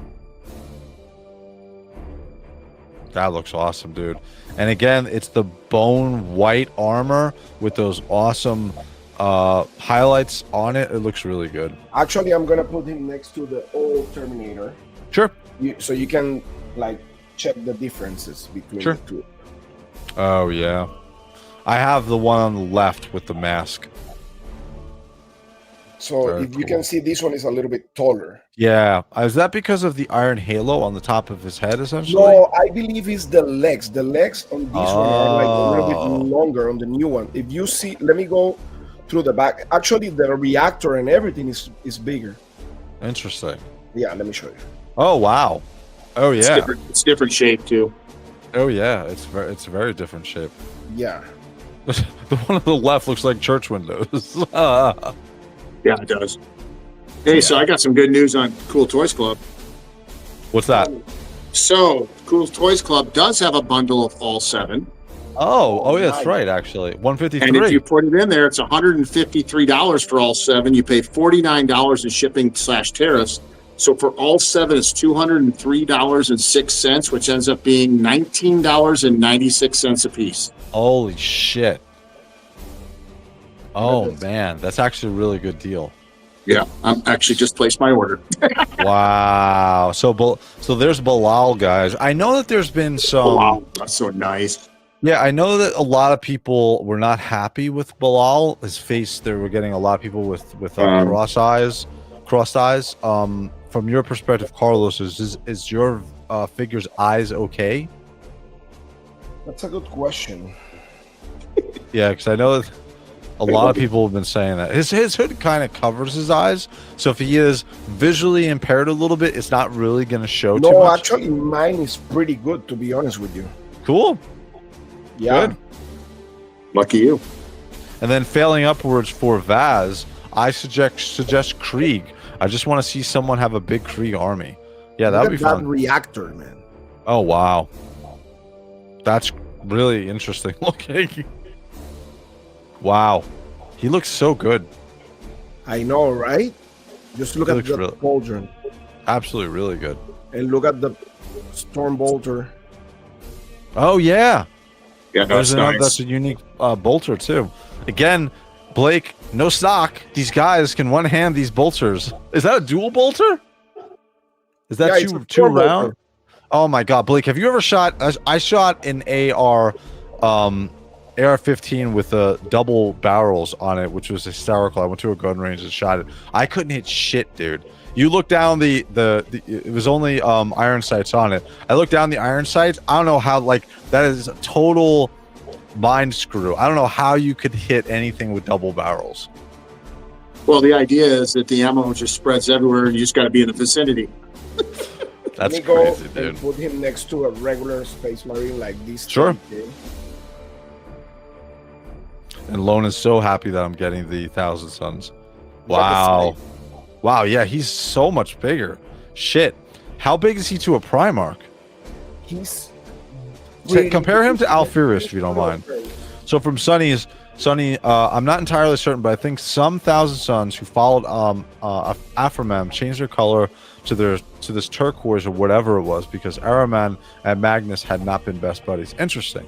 That looks awesome, dude. And again, it's the bone white armor with those awesome highlights on it. It looks really good. Actually, I'm gonna put him next to the old Terminator. Sure. So you can like check the differences between the two. Oh yeah, I have the one on the left with the mask. So Very if you cool. can see, this one is a little bit taller. Yeah, is that because of the iron halo on the top of his head, essentially? No, I believe it's the legs. The legs on this one are like a little bit longer on the new one. If you see, let me go through the back. Actually, the reactor and everything is bigger. Interesting. Yeah, let me show you. Oh wow. Oh yeah. It's different shape too. Oh yeah. It's a very different shape. Yeah. The one on the left looks like church windows. Yeah, it does. Hey, so I got some good news on Cool Toys Club. What's that? So, Cool Toys Club does have a bundle of all 7. Oh yeah, that's nice. right. Actually, 153. And if you put it in there, it's $153 for all 7. You pay $49 in shipping / tariffs. So for all 7, it's $203.06, which ends up being $19.96 a piece. Holy shit. Oh man, that's actually a really good deal. Yeah, I'm actually just placed my order. Wow. So there's Bilal, guys. I know that there's been some. Wow, that's so nice. Yeah, I know that a lot of people were not happy with Bilal. His face. They were getting a lot of people with crossed eyes. From your perspective, Carlos, is your figure's eyes okay? That's a good question. Yeah, because I know that a lot of people have been saying that his hood kind of covers his eyes, so if he is visually impaired a little bit, it's not really going to show too No, much. actually, mine is pretty good, to be honest with you. Cool. Yeah. Good. Lucky you. And then failing upwards for Vaz, I suggest Krieg. I just want to see someone have a big Krieg army. Yeah, that would be that fun. reactor, man. Oh wow, that's really interesting looking. Wow, he looks so good. I know, right? Just look He at looks the really- Pauldron Absolutely, really good. and look at the Storm Bolter. Oh yeah, Yeah, that's that's nice. a unique bolter too. Again, Blake, no stock. These guys can one hand these bolters. Is that a dual bolter? Is that Yeah, it's a two four bolter. round? Oh my God, Blake, have you ever shot? I shot an AR-15 with double barrels on it, which was hysterical. I went to a gun range and shot it. I couldn't hit shit, dude. You look down the it was only iron sights on it. I looked down the iron sights. I don't know how, like, that is a total mind screw. I don't know how you could hit anything with double barrels. Well, the idea is that the ammo just spreads everywhere, and you just got to be in the vicinity. That's Let me go crazy, dude. and put him next to a regular Space Marine like this. Sure. Okay. And Lone is so happy that I'm getting the Thousand Suns. Look at the Wow. size. Wow, yeah, he's so much bigger. Shit. How big is he to a Primarch? He's compare him to Alfurius if you don't mind. So from Sunny, I'm not entirely certain, but I think some Thousand Sons who followed Aphramem changed their color to this turquoise or whatever it was because Araman and Magnus had not been best buddies. Interesting.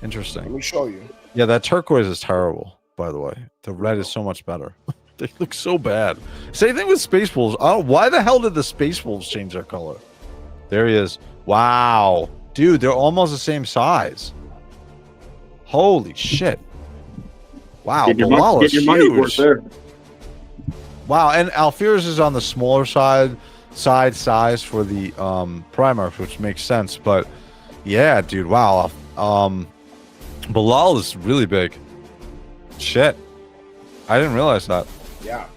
Let me show you. Yeah, that turquoise is terrible, by the way. The red is so much better. They look so bad. Same thing with Space Wolves. Oh, why the hell did the Space Wolves change their color? There he is. Wow. Dude, they're almost the same size. Holy shit. Wow. Get your money worth there. Wow, and Alfurius is on the smaller size for the Primarchs, which makes sense. But yeah, dude, wow. Bilal is really big. Shit. I didn't realize that. Yeah.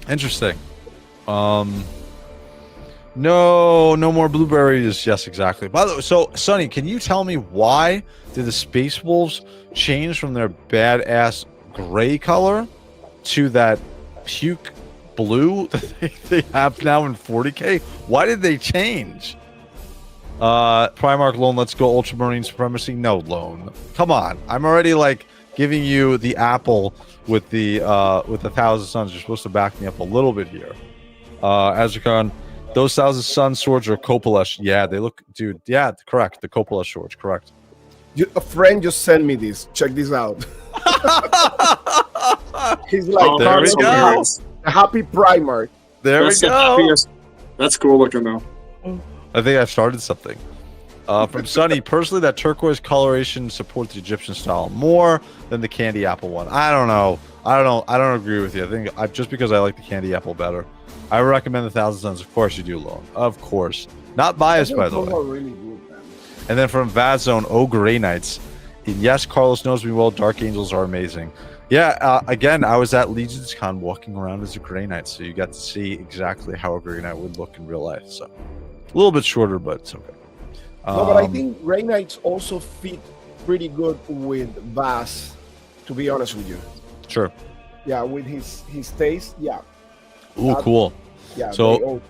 Interesting. No more blueberries. Yes, exactly. By the way, so Sonny, can you tell me why did the Space Wolves change from their badass gray color to that puke blue that they have now in 40k? Why did they change? Primarch Lone, let's go Ultramarine Supremacy. No, Lone. Come on. I'm already like giving you the apple with the Thousand Sons. You're supposed to back me up a little bit here. Azrakhan, those Thousand Sons swords are Kopalesh. Yeah, they look, dude. Yeah, correct. The Kopalesh swords, correct. A friend just sent me this. Check this out. He's like, there we go. A happy Primarch. There we go. That's cool looking though. I think I started something. From Sunny, personally, that turquoise coloration supports the Egyptian style more than the candy apple one. I don't know. I don't agree with you. I think just because I like the candy apple better. I recommend the Thousand Sons. Of course you do, Lone. Of course. Not biased, by the way. Really good, man. And then from Vadzone, Grey Knights. Yes, Carlos knows me well. Dark Angels are amazing. Yeah, again, I was at Legion's Con walking around as a Grey Knight, so you got to see exactly how a Grey Knight would look in real life. So a little bit shorter, but it's okay. No, but I think Grey Knights also fit pretty good with Vaz, to be honest with you. Sure. Yeah, with his taste, yeah. Ooh, cool. Yeah. So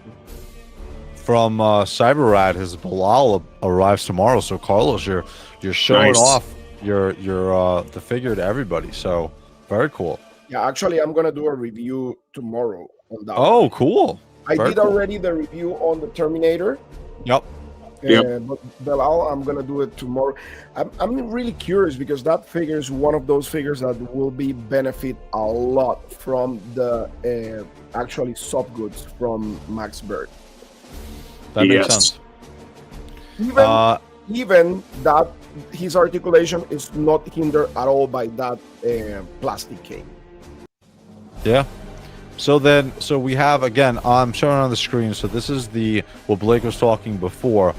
from Cyberrad, his Bilal arrives tomorrow. So Carlos, you're showing off your the figure to everybody. So very cool. Yeah, actually, I'm gonna do a review tomorrow on that. Oh, cool. I did already the review on the Terminator. Yep. But Bilal, I'm gonna do it tomorrow. I'm really curious because that figure is one of those figures that will be benefit a lot from the actually soft goods from Max Bird. That makes sense. Even that his articulation is not hindered at all by that plastic cane. Yeah. So we have, again, I'm showing on the screen. So this is what Blake was talking before.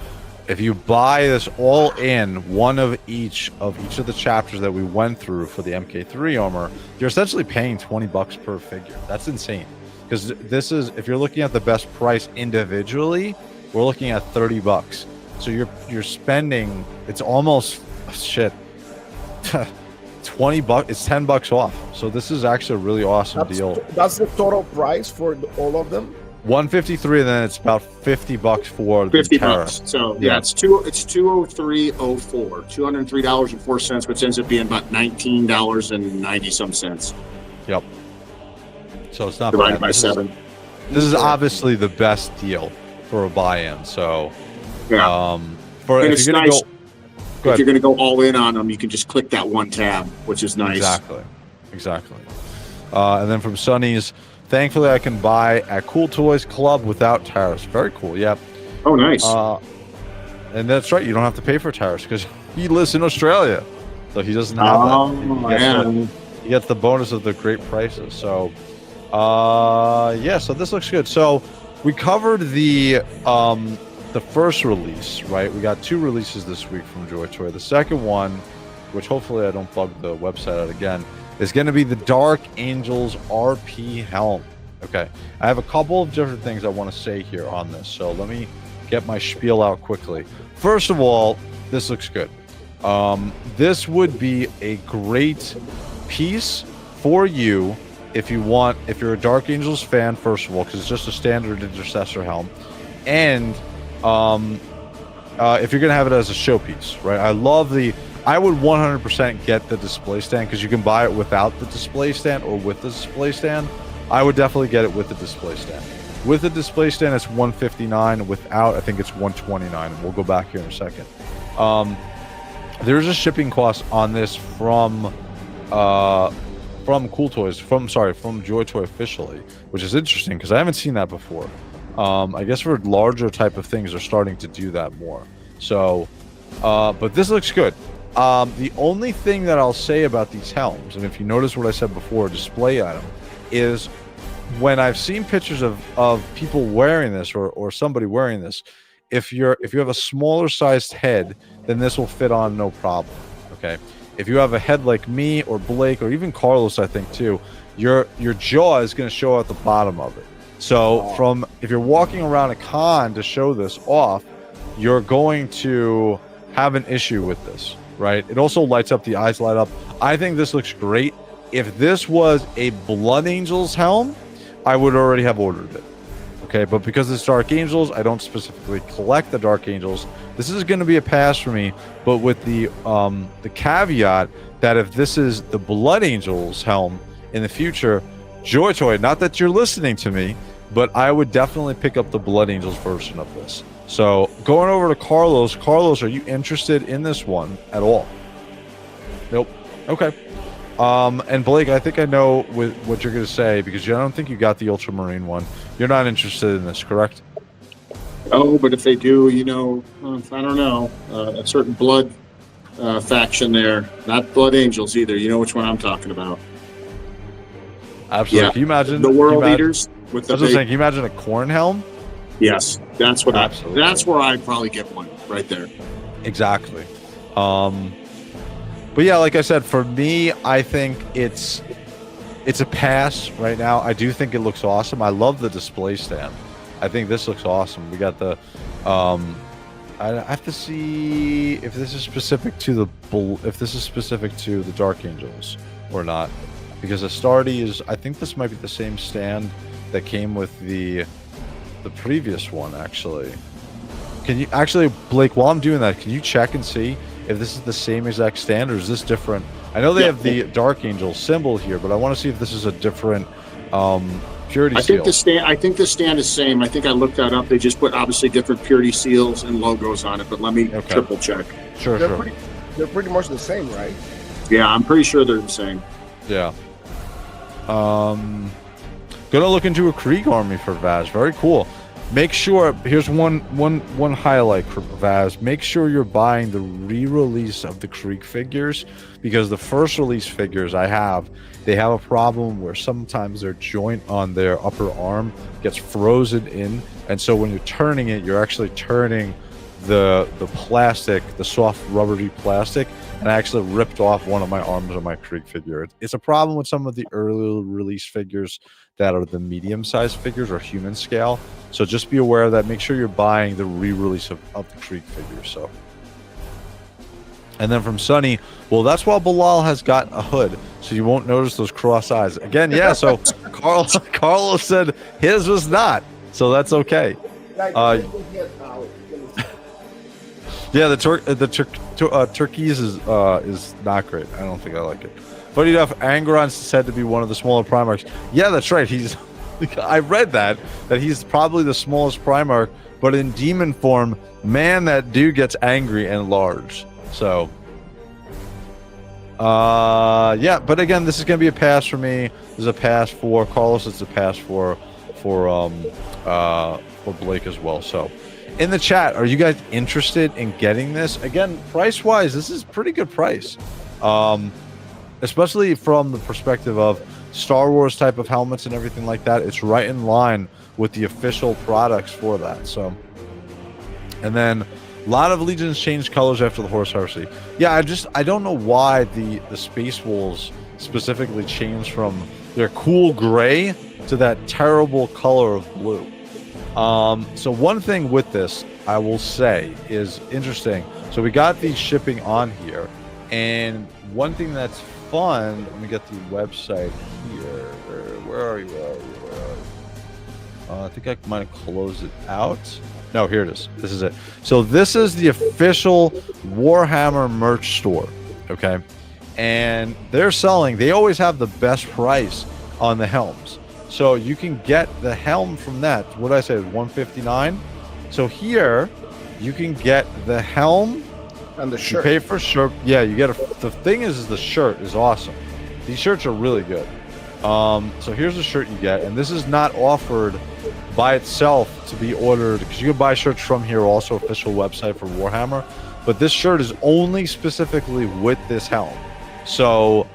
If you buy this all in, one of each of the chapters that we went through for the MK3 armor, you're essentially paying $20 per figure. That's insane. Because this is, if you're looking at the best price individually, we're looking at $30. So you're spending, it's almost, shit, $20, it's $10 off. So this is actually a really awesome deal. That's the total price for all of them? 153, and then it's about $50 for the $50. So yeah, it's $203.04, $203.04, which ends up being about $19.90 some cents. Yep. So it's not divided bad. by 7. This is obviously the best deal for a buy-in. So yeah, if you're gonna if you're gonna go all in on them, you can just click that one tab, which is nice. Exactly. And then from Sunny's, thankfully I can buy at Cool Toys Club without tariffs. Very cool. Yep. Oh, nice. And that's right. You don't have to pay for tariffs because he lives in Australia, so he doesn't have that. He gets the bonus of the great prices. So, yeah. So this looks good. So we covered the first release, right? We got 2 releases this week from JOYTOY. The second one, which hopefully I don't bug the website out again, is going to be the Dark Angels RP Helm. Okay, I have a couple of different things I want to say here on this, so let me get my spiel out quickly. First of all, this looks good. This would be a great piece for you if you're a Dark Angels fan, first of all, because it's just a standard Intercessor helm, and if you're gonna have it as a showpiece, right? I would 100% get the display stand because you can buy it without the display stand or with the display stand. I would definitely get it with the display stand. With the display stand, it's $159. Without, I think it's $129. We'll go back here in a second. There's a shipping cost on this from Cool Toys, from JOYTOY officially, which is interesting because I haven't seen that before. I guess for larger type of things, they're starting to do that more. So, but this looks good. The only thing that I'll say about these helms, and if you notice what I said before, display item, is when I've seen pictures of people wearing this or somebody wearing this, if you have a smaller sized head, then this will fit on no problem. Okay. If you have a head like me or Blake or even Carlos, I think too, your jaw is going to show at the bottom of it. So if you're walking around a con to show this off, you're going to have an issue with this, right? It also lights up, the eyes light up. I think this looks great. If this was a Blood Angels helm, I would already have ordered it. Okay, but because it's Dark Angels, I don't specifically collect the Dark Angels. This is going to be a pass for me, but with the caveat that if this is the Blood Angels helm in the future, JOYTOY, not that you're listening to me, but I would definitely pick up the Blood Angels version of this. So going over to Carlos. Carlos, are you interested in this one at all? Nope. Okay. And Blake, I think I know what you're going to say because I don't think you got the Ultramarine one. You're not interested in this, correct? Oh, but if they do, you know, I don't know, a certain blood faction there, not Blood Angels either. You know which one I'm talking about. Absolutely. Yeah. Can you imagine the world leaders with the? I was just saying, can you imagine a corn helm? Yes, that's what. Absolutely. That's where I'd probably get one right there. Exactly. But yeah, like I said, for me, I think it's a pass right now. I do think it looks awesome. I love the display stand. I think this looks awesome. We got the I have to see if this is specific to the Dark Angels or not, because Astartes, I think this might be the same stand that came with the previous one. Actually, can you Blake, while I'm doing that, can you check and see if this is the same exact stand or is this different? I know they have the Dark Angel symbol here, but I want to see if this is a different purity seal. I think the stand is same. I think I looked that up. They just put obviously different purity seals and logos on it, but let me triple check. Sure. They're pretty much the same, right? Yeah, I'm pretty sure they're the same. Yeah. Gonna look into a Krieg army for Vaz. Very cool. Make sure, here's one highlight for Vaz. Make sure you're buying the re-release of the Krieg figures, because the first release figures they have a problem where sometimes their joint on their upper arm gets frozen in, and so when you're turning it, you're actually turning the plastic, the soft rubbery plastic, and I actually ripped off one of my arms on my Krieg figure. It's a problem with some of the early release figures that are the medium-sized figures or human scale. So just be aware of that. Make sure you're buying the re-release of the Krieg figures. So, and then from Sunny, well, that's why Bilal has got a hood, so you won't notice those cross eyes. Again, yeah. So Carlos said his was not, so that's okay. Yeah, the turquoise is not great. I don't think I like it. Funny enough, Angron's said to be one of the smaller Primarchs. Yeah, that's right. I read that he's probably the smallest Primarch, but in demon form, man, that dude gets angry and large. So, yeah. But again, this is gonna be a pass for me. This is a pass for Carlos. It's a pass for Blake as well. So, in the chat, are you guys interested in getting this? Again, price-wise, this is pretty good price. Especially from the perspective of Star Wars type of helmets and everything like that. It's right in line with the official products for that. So, and then a lot of Legions changed colors after the Horus Heresy. Yeah, I don't know why the Space Wolves specifically changed from their cool gray to that terrible color of blue. So one thing with this, I will say, is interesting. So we got the shipping on here, and one thing that's fun, let me get the website here. Where are you? I think I might close it out. No, here it is. This is it. So this is the official Warhammer merch store, okay? And they're selling, they always have the best price on the helms. So you can get the helm from that. What did I say, $159? So here, you can get the helm. And the You shirt. pay for shirt. Yeah, you get the thing is the shirt is awesome. These shirts are really good. So here's the shirt you get, and this is not offered by itself to be ordered, because you can buy shirts from here, also official website for Warhammer, but this shirt is only specifically with this helm. So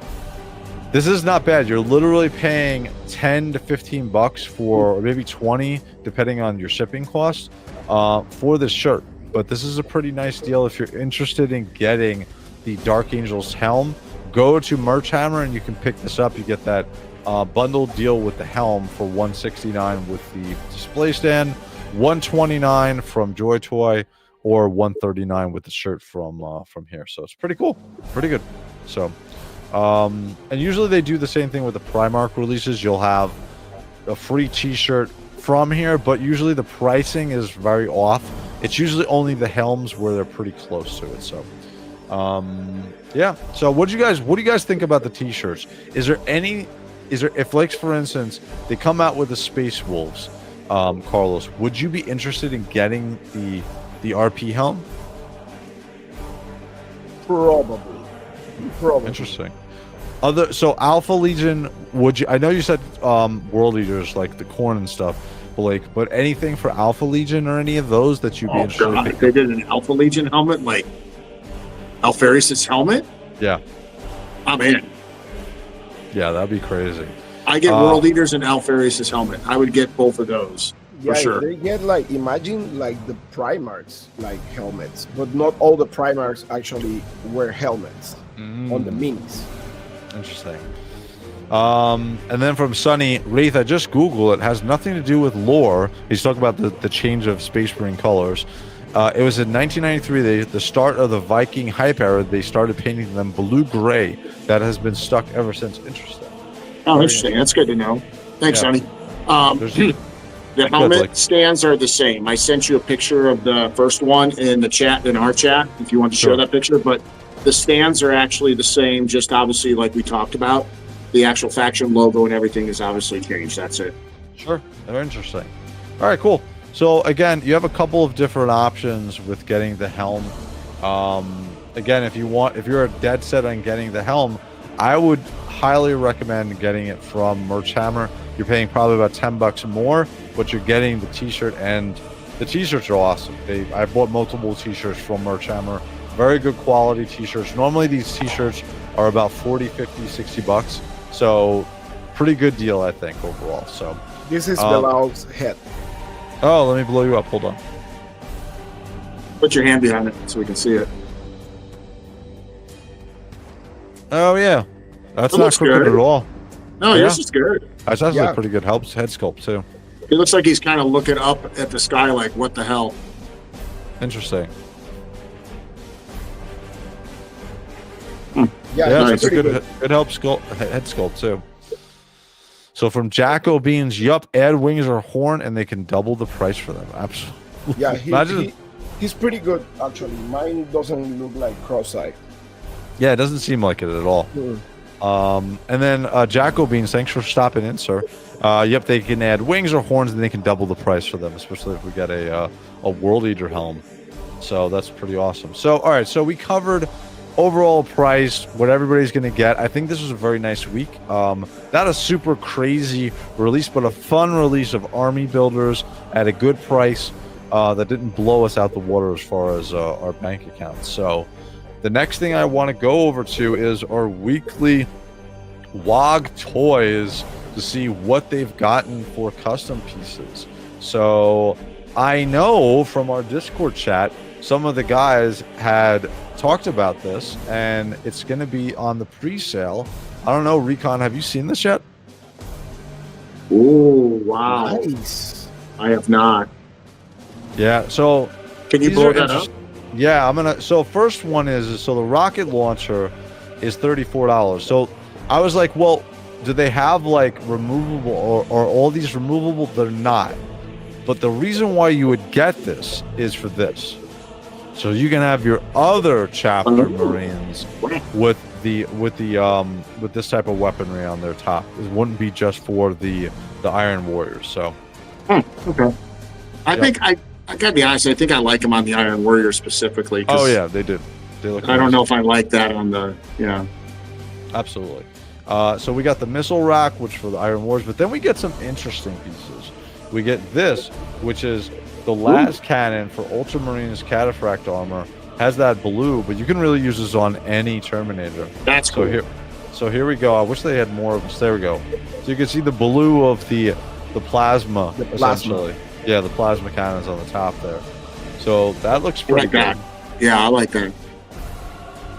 this is not bad. You're literally paying 10 to 15 bucks for, or maybe 20 depending on your shipping costs, for this shirt. But this is a pretty nice deal. If you're interested in getting the Dark Angels helm, go to MerchHammer and you can pick this up. You get that bundled deal with the helm for $169 with the display stand, $129 from JOYTOY, or $139 with the shirt from here. So it's pretty cool, pretty good. So and usually they do the same thing with the Primark releases. You'll have a free t-shirt from here, but usually the pricing is very off. It's usually only the helms where they're pretty close to it. So yeah, so what do you guys think about the t-shirts? Is there if, like, for instance, they come out with the Space Wolves, Carlos, would you be interested in getting the RP helm? Probably. Interesting. So Alpha Legion, would you? I know you said World Leaders, like the corn and stuff, Blake, but anything for Alpha Legion or any of those that you'd be interested in? If they did an Alpha Legion helmet, like Alfarius' helmet, yeah, I'm in. Yeah, that'd be crazy. I get World Leaders and Alfarius' helmet. I would get both of those Yeah, for sure. they get, like, imagine like the Primarchs like helmets, but not all the Primarchs actually wear helmets on the minis. Interesting. And then from Sunny, Wraith, I just Googled it. Has nothing to do with lore. He's talking about the change of Space Marine colors. It was in 1993, the start of the Viking hype era. They started painting them blue-gray. That has been stuck ever since. Interesting. Oh, interesting. That's good to know. Thanks, Yeah. Sonny. The helmet stands are the same. I sent you a picture of the first one in the chat, in our chat, if you want to show that picture. But the stands are actually the same, just obviously like we talked about. The actual faction logo and everything is obviously changed. That's it. Sure. Very interesting. All right, cool. So again, you have a couple of different options with getting the helm. Again, if you're a dead set on getting the helm, I would highly recommend getting it from MerchHammer. You're paying probably about 10 bucks more, but you're getting the t-shirt, and the t-shirts are awesome. I bought multiple t-shirts from MerchHammer. Very good quality t-shirts. Normally these t-shirts are about 40, 50, 60 bucks. So pretty good deal, I think, overall. So This is Bilal's head. oh, let me blow you up. Hold on. Put your hand behind it so we can see it. Oh yeah, that's That not looks crooked good. at all. No, Yeah. this is good. That's actually Yeah. a pretty good head sculpt too. It looks like he's kind of looking up at the sky like, what the hell? Interesting. Yeah, Yeah, it's that's a pretty good head sculpt too. So from Jacko Beans, yup, add wings or horn and they can double the price for them. Absolutely. Yeah, Imagine. he's pretty good actually. Mine doesn't look like cross-eyed. Yeah, it doesn't seem like it at all. And then Jacko Beans, thanks for stopping in, sir. Yep, they can add wings or horns and they can double the price for them, especially if we get a World Eater helm. So that's pretty awesome. So all right, so we covered overall price, what everybody's going to get. I think this was a very nice week. Not a super crazy release, but a fun release of army builders at a good price that didn't blow us out the water as far as our bank accounts. So the next thing I want to go over to is our weekly WOG toys to see what they've gotten for custom pieces. So I know from our Discord chat, some of the guys had talked about this, and it's going to be on the pre-sale. I don't know, Recon, have you seen this yet? Oh, wow. Nice. I have not. Yeah, so Can you these blow are that up? yeah, I'm gonna. So first one is so the rocket launcher is $34. So I was like, well, do they have like removable or all these removable? They're not. But the reason why you would get this is for this. So you can have your other chapter Marines with this type of weaponry on their top. It wouldn't be just for the Iron Warriors. So okay. I think I gotta be honest, I think I like them on the Iron Warriors specifically. Oh yeah, they do. They look I don't know if I like that on the Absolutely. So we got the missile rack, which for the Iron Warriors, but then we get some interesting pieces. We get this, which is the last cannon for Ultramarines Cataphract armor. Has that blue, but you can really use this on any Terminator. That's cool. So here we go. I wish they had more of this. There we go. So you can see the blue of the plasma, essentially. Yeah, the plasma cannons on the top there. So that looks pretty good. Yeah, I like that.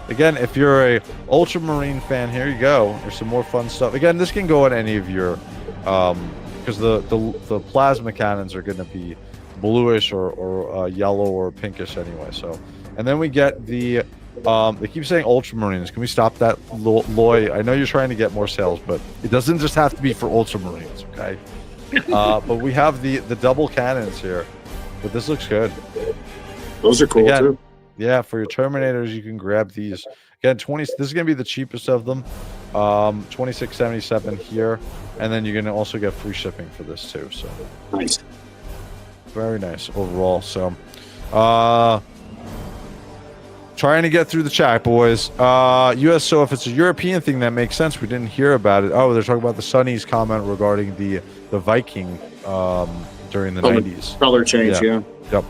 Again, if you're a Ultramarine fan, here you go. There's some more fun stuff. Again, this can go on any of your, because the plasma cannons are going to be bluish or yellow or pinkish anyway. So, and then we get the, they keep saying Ultramarines. Can we stop that, Loy? I know you're trying to get more sales, but it doesn't just have to be for Ultramarines, okay? But we have the double cannons here. But this looks good. Those are cool too. Yeah, for your Terminators, you can grab these. Again, this is going to be the cheapest of them. $26.77 here. And then you're going to also get free shipping for this too. So nice. Very nice overall. So trying to get through the chat, boys. US, so if it's a European thing, that makes sense. We didn't hear about it. Oh, they're talking about the Sonny's comment regarding the Viking during the 90s. Color change, yeah. Yep.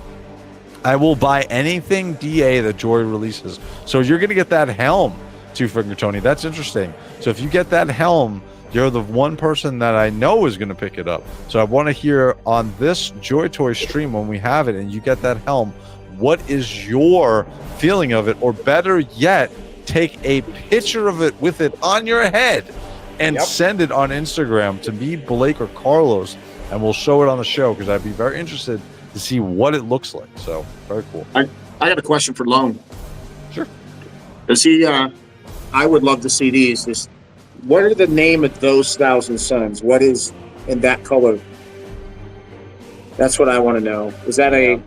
I will buy anything DA that Joy releases. So you're going to get that Helm, Two Finger Tony. That's interesting. So if you get that Helm, you're the one person that I know is going to pick it up. So I want to hear on this JOYTOY stream when we have it and you get that Helm, what is your feeling of it? Or better yet, take a picture of it with it on your head and send it on Instagram to me, Blake, or Carlos, and we'll show it on the show because I'd be very interested to see what it looks like. So very cool. I got a question for Lone. Sure. Does he? I would love to see these. What are the name of those Thousand Suns? What is in that color? That's what I want to know. Is that a?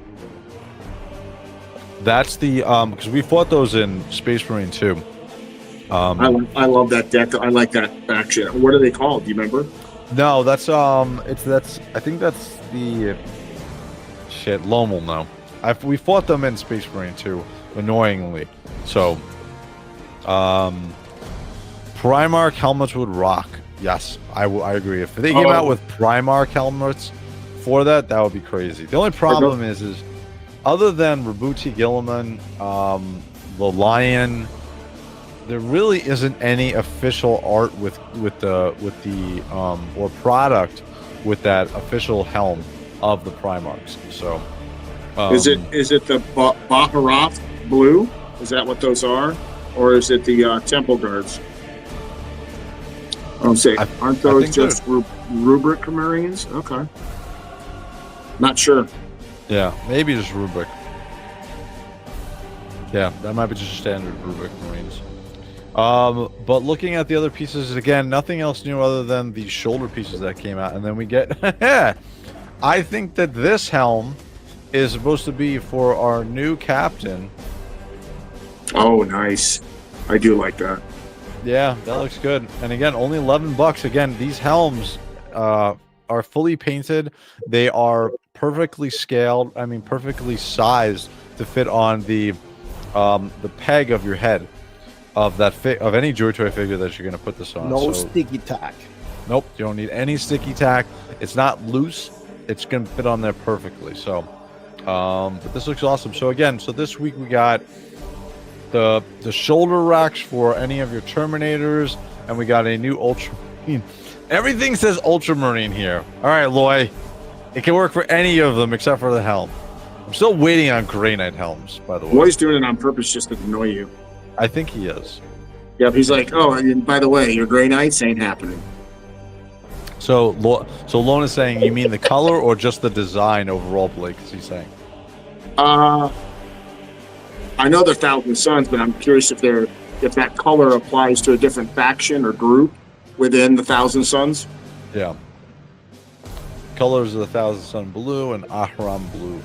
That's the because we fought those in Space Marine 2. I love that deck. I like that faction. What are they called? Do you remember? No, that's I think that's the shit. Lone will know. We fought them in Space Marine 2, annoyingly. So, Primarch helmets would rock. Yes, I agree. If they came out with Primarch helmets for that, that would be crazy. The only problem is other than Rabuti Gilliman, the Lion, there really isn't any official art with the or product with that official helm of the Primarchs. So is it the Baharoth blue? Is that what those are, or is it the Temple Guards? I'm saying, aren't those just Rubric Marines? Okay, not sure. Yeah, maybe just Rubric. Yeah, that might be just standard Rubric Marines. But looking at the other pieces, again, nothing else new other than the shoulder pieces that came out. And then we get, I think that this helm is supposed to be for our new captain. Oh, nice. I do like that. Yeah, that looks good. And again, only $11. Again, these helms are fully painted. They are perfectly scaled. I mean, perfectly sized to fit on the peg of your head of that of any JOYTOY figure that you're going to put this on. No sticky tack. Nope, you don't need any sticky tack. It's not loose. It's going to fit on there perfectly. So, but this looks awesome. So again, this week we got the shoulder racks for any of your Terminators, and we got a new Ultramarine. Everything says Ultramarine here. All right, Loy, it can work for any of them except for the helm. I'm still waiting on Grey Knight helms, by the way. Loy's doing it on purpose just to annoy you. I think he is. Yep, he's like, oh, and by the way, your Grey Knights ain't happening. So Lone is saying, you mean the color or just the design overall, Blake? Is he saying? I know they're Thousand Suns, but I'm curious if that color applies to a different faction or group within the Thousand Suns. Yeah. colors of the Thousand Sun blue and Ahram blue.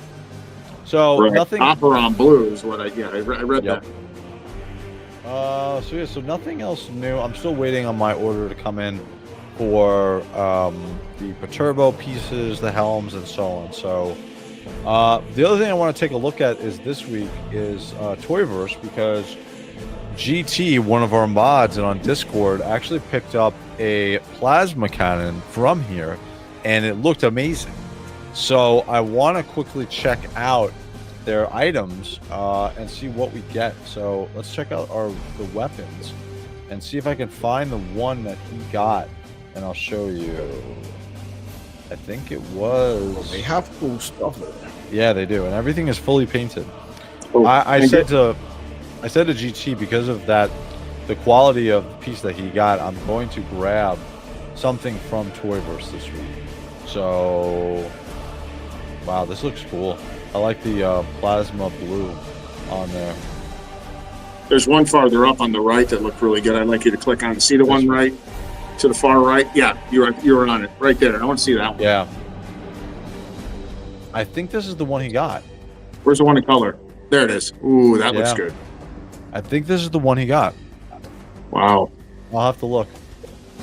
So Right. nothing. Opera blue is what I read Yep. that. So yeah, so nothing else new. I'm still waiting on my order to come in for the Perturbo pieces, the helms, and so on. So the other thing I want to take a look at is this week is Toyverse, because GT, one of our mods and on Discord, actually picked up a plasma cannon from here, and it looked amazing. So I want to quickly check out their items and see what we get. So let's check out the weapons and see if I can find the one that he got, and I'll show you. I think it was. They have cool stuff there. Yeah, they do, and everything is fully painted. Oh, I said to GT, because of that, the quality of the piece that he got, I'm going to grab something from Toyverse this week. So, wow, this looks cool. I like the plasma blue on there. There's one farther up on the right that looked really good. I'd like you to click on. See the one right to the far right? Yeah, you're on it right there. I want to see that one. Yeah. I think this is the one he got. Where's the one in color? There it is. Ooh, that looks good. I think this is the one he got. Wow. I'll have to look.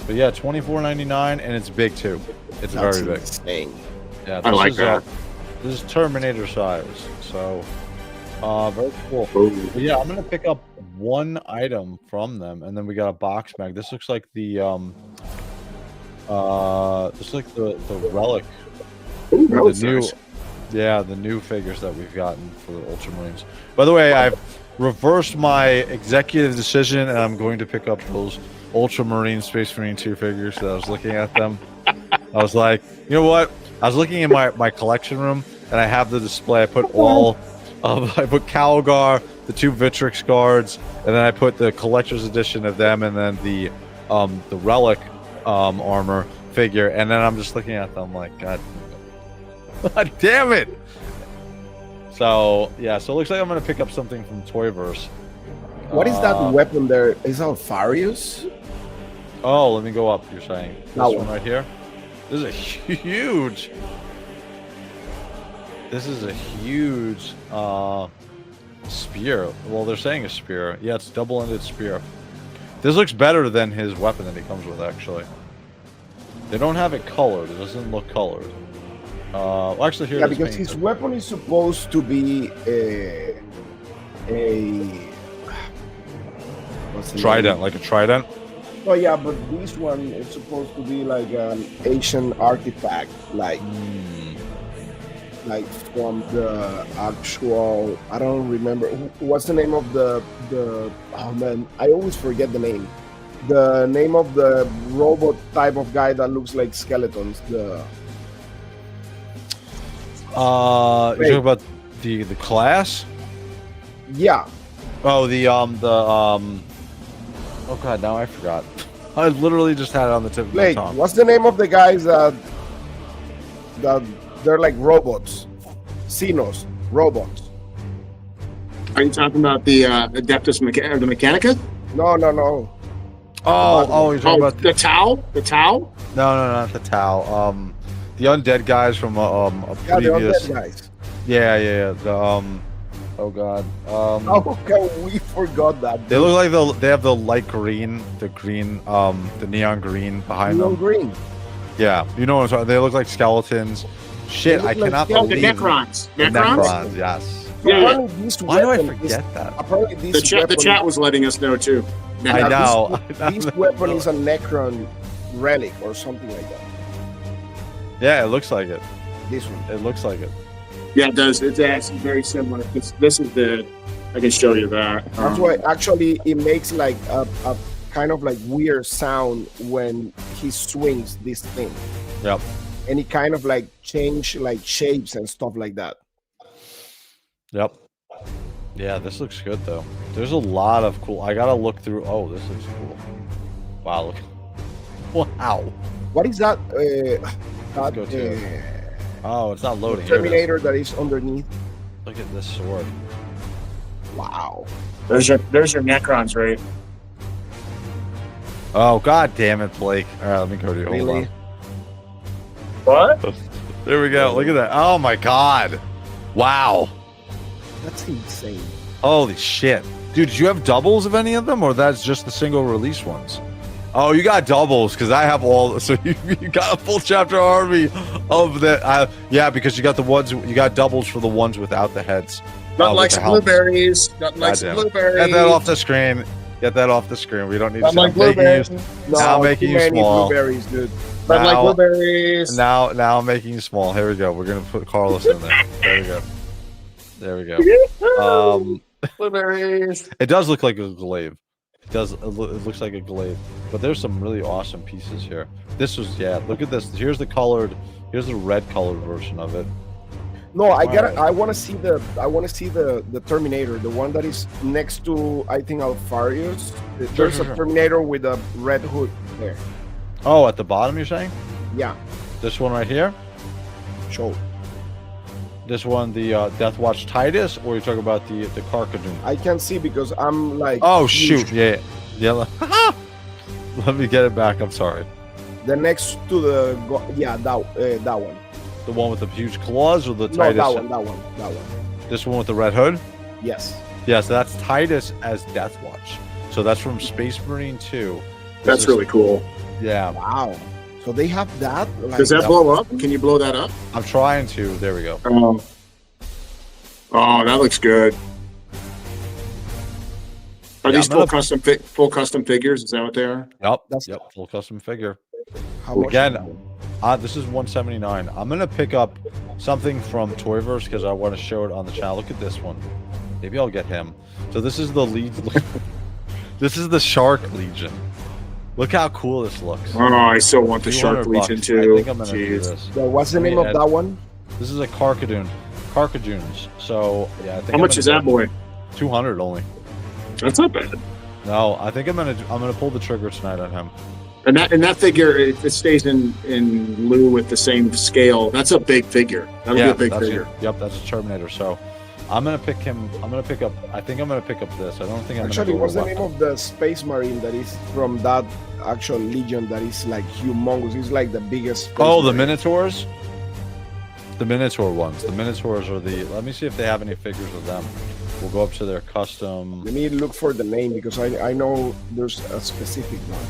But yeah, $24.99, and it's big too. It's That's very big. insane. Yeah, I like that. This is Terminator size, so very cool. Ooh. But yeah, I'm gonna pick up one item from them, and then we got a box bag. This looks like the the relic. Ooh, that the looks new, nice. yeah, the new figures that we've gotten for the Ultramarines. By the way, I've reversed my executive decision, and I'm going to pick up those Ultramarine Space Marine 2 figures. That I was looking at them. I was like, you know what? I was looking in my collection room, and I have the display. I put I put Calgar, the 2 Vitrix guards, and then I put the collector's edition of them, and then the relic armor figure, and then I'm just looking at them like, God damn it! So yeah, so it looks like I'm gonna pick up something from Toyverse. What is that weapon there? Is that Farius? Oh, let me go up. You're saying this That one one. right here? This is a huge. This is a huge spear. Well, they're saying a spear. Yeah, it's double-ended spear. This looks better than his weapon that he comes with, actually. They don't have it colored. It doesn't look colored. Well, actually, here Yeah, it is because his painted. weapon is supposed to be a what's the Trident, name? like a trident. Oh yeah, but this one is supposed to be like an Asian artifact, like from the actual. I don't remember what's the name of the. Oh man, I always forget the name. The name of the robot type of guy that looks like skeletons. The You're talking about the class? yeah, Oh, oh god, now I forgot. I literally just had it on the tip of my like tongue. what's the name of the guys that they're like robots, Xenos robots? Are you talking about the Adeptus the Mechanica? No. Oh, you're talking about the Tau? The Tau? No, not the Tau. The undead guys from a Yeah, the previous. undead guys. Yeah. The oh god. How can we forgot that? They look like they have the light green, the neon green behind Neon them. green. Yeah, you know what I'm talking. They look like skeletons. Shit, They I look like cannot Yeah, the believe Necrons. the Necrons? Necrons. Yes. Yeah. Apparently this Why do I weapon is- forget that? Apparently The this chat weapon, was letting us know too. I Yeah, know. this weapon is a Necron relic or something like that. Yeah, it looks like it. This one. It looks like it. Yeah, it does. It's actually very similar. This is the. I can show you that. That's why actually it makes like a kind of like weird sound when he swings this thing. Yep. And it kind of like change like shapes and stuff like that. Yep. Yeah, this looks good though. There's a lot of cool. I gotta look through. Oh, this looks cool. Wow, look. Wow. What is that? That go to it. Oh, it's not loading. Here it is. Terminator that is underneath. Look at this sword. Wow. There's your Necrons, right? Oh god damn it, Blake. All right, let me go to you. Hold Really? on. What? There we go. Look at that. Oh my god. Wow. That's insane. Holy shit. Dude, did you have doubles of any of them, or that's just the single release ones? Oh, you got doubles, because I have all. So you got a full chapter army of the. Yeah, because you got the ones. You got doubles for the ones without the heads. Nothing like some blueberries. Nothing like some blueberries. Get that off the screen. Get that off the screen. We don't need to. Like blueberries. Now making you small. Blueberries, dude. Nothing like blueberries. Now I'm making you small. Here we go. We're gonna put Carlos in there. There we go. There we go. Blueberries. It does look like a glaive. It does. It looks like a glaive. But there's some really awesome pieces here. This was Look at this. Here's the colored. Here's the red colored version of it. No, I want to see the. I want to see the Terminator, the one that is next to I think Alfarius. There's a Terminator with a red hood there. Oh, at the bottom, you're saying? Yeah. This one right here. Show. This one, the Deathwatch Titus, or you're talking about the Carcadoon? I can see because I'm like. Oh shoot! Yeah. Let me get it back. I'm sorry. The next to the that one. The one with the huge claws, or the No, Titus? that one. This one with the red hood? Yes. Yes, that's Titus as Deathwatch. So that's from Space Marine 2. That's really cool. Yeah. Wow. So they have that. Like, does that blow up? Can you blow that up? I'm trying to. There we go. Oh, that looks good. Are these full custom figures? Is that what they are? Yep. Full custom figure. How much Again, this is 179. I'm gonna pick up something from Toyverse because I want to show it on the channel. Look at this one. Maybe I'll get him. So this is the Legion. This is the Shark Legion. Look how cool this looks. Oh, I still want the Shark Legion too. I think I'm gonna do this. So what's the name of that one? This is a Carcadoon. Carcadoons. So yeah, I think. How much is that boy? 200 only. That's not bad. No, I think I'm gonna pull the trigger tonight on him. And that figure, if it stays in lieu with the same scale, that's a big figure. That'll be a big figure. Yep, that's a Terminator. So I'm gonna pick him. I think I'm gonna pick up this. I don't think I'm actually. What's the name of the Space Marine that is from that actual Legion that is like humongous? It's like the biggest. The Minotaurs. The Minotaur ones. The Minotaurs are the. Let me see if they have any figures of them. We'll go up to their custom. Let me look for the name because I know there's a specific one.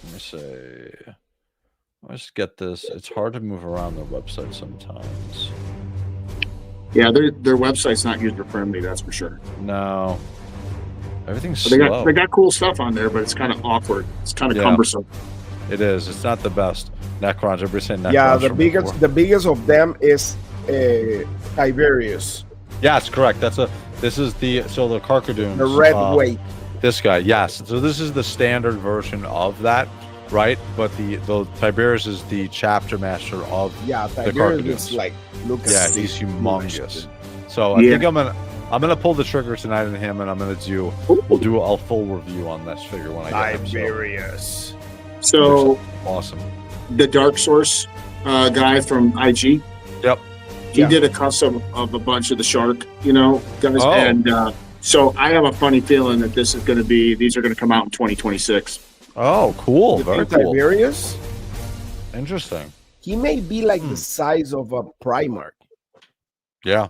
Let me see. Let's get this. It's hard to move around their website sometimes. Yeah, their website's not user friendly. That's for sure. No. Everything's slow. They got cool stuff on there, but it's kind of awkward. It's kind of cumbersome. It is. It's not the best. Necrons. Everybody's saying Necrons. Yeah, the biggest of them is Tiberius. Yeah, it's correct. This is the Carcadoons. The red weight. This guy, yes. So this is the standard version of that, right? But the Tiberius is the chapter master of the Carcadoons. Is like he's humongous. So I think I'm gonna pull the trigger tonight on him, and I'm gonna we'll do a full review on this figure when I get him. Tiberius. So awesome. The Dark Source guy from IG. Yep. He did a custom of a bunch of the Shark, guys, and so I have a funny feeling that these are going to come out in 2026. Oh, cool! Very cool. Tiberius. Interesting. He may be like the size of a Primarch. Yeah.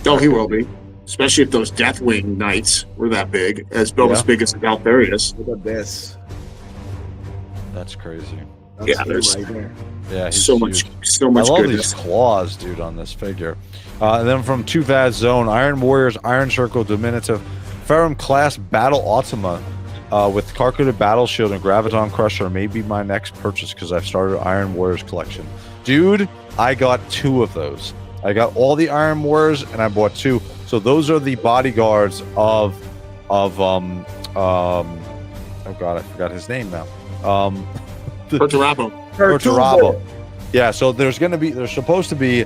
Oh, he will be, especially if those Deathwing Knights were that big, as big as Alfarius. Look at this. That's crazy. That's there's right there. Yeah, he's so much I love goodness. These claws, dude, on this figure. And then from 2VAZ Zone, Iron Warriors, Iron Circle, Diminutive, Ferrum Class Battle Ultima with Carcadoon Battle Shield and Graviton Crusher may be my next purchase because I've started Iron Warriors collection. Dude, I got 2 of those. I got all the Iron Warriors and I bought 2. So those are the bodyguards of oh god, I forgot his name now. Perturabo. Yeah, so there's supposed to be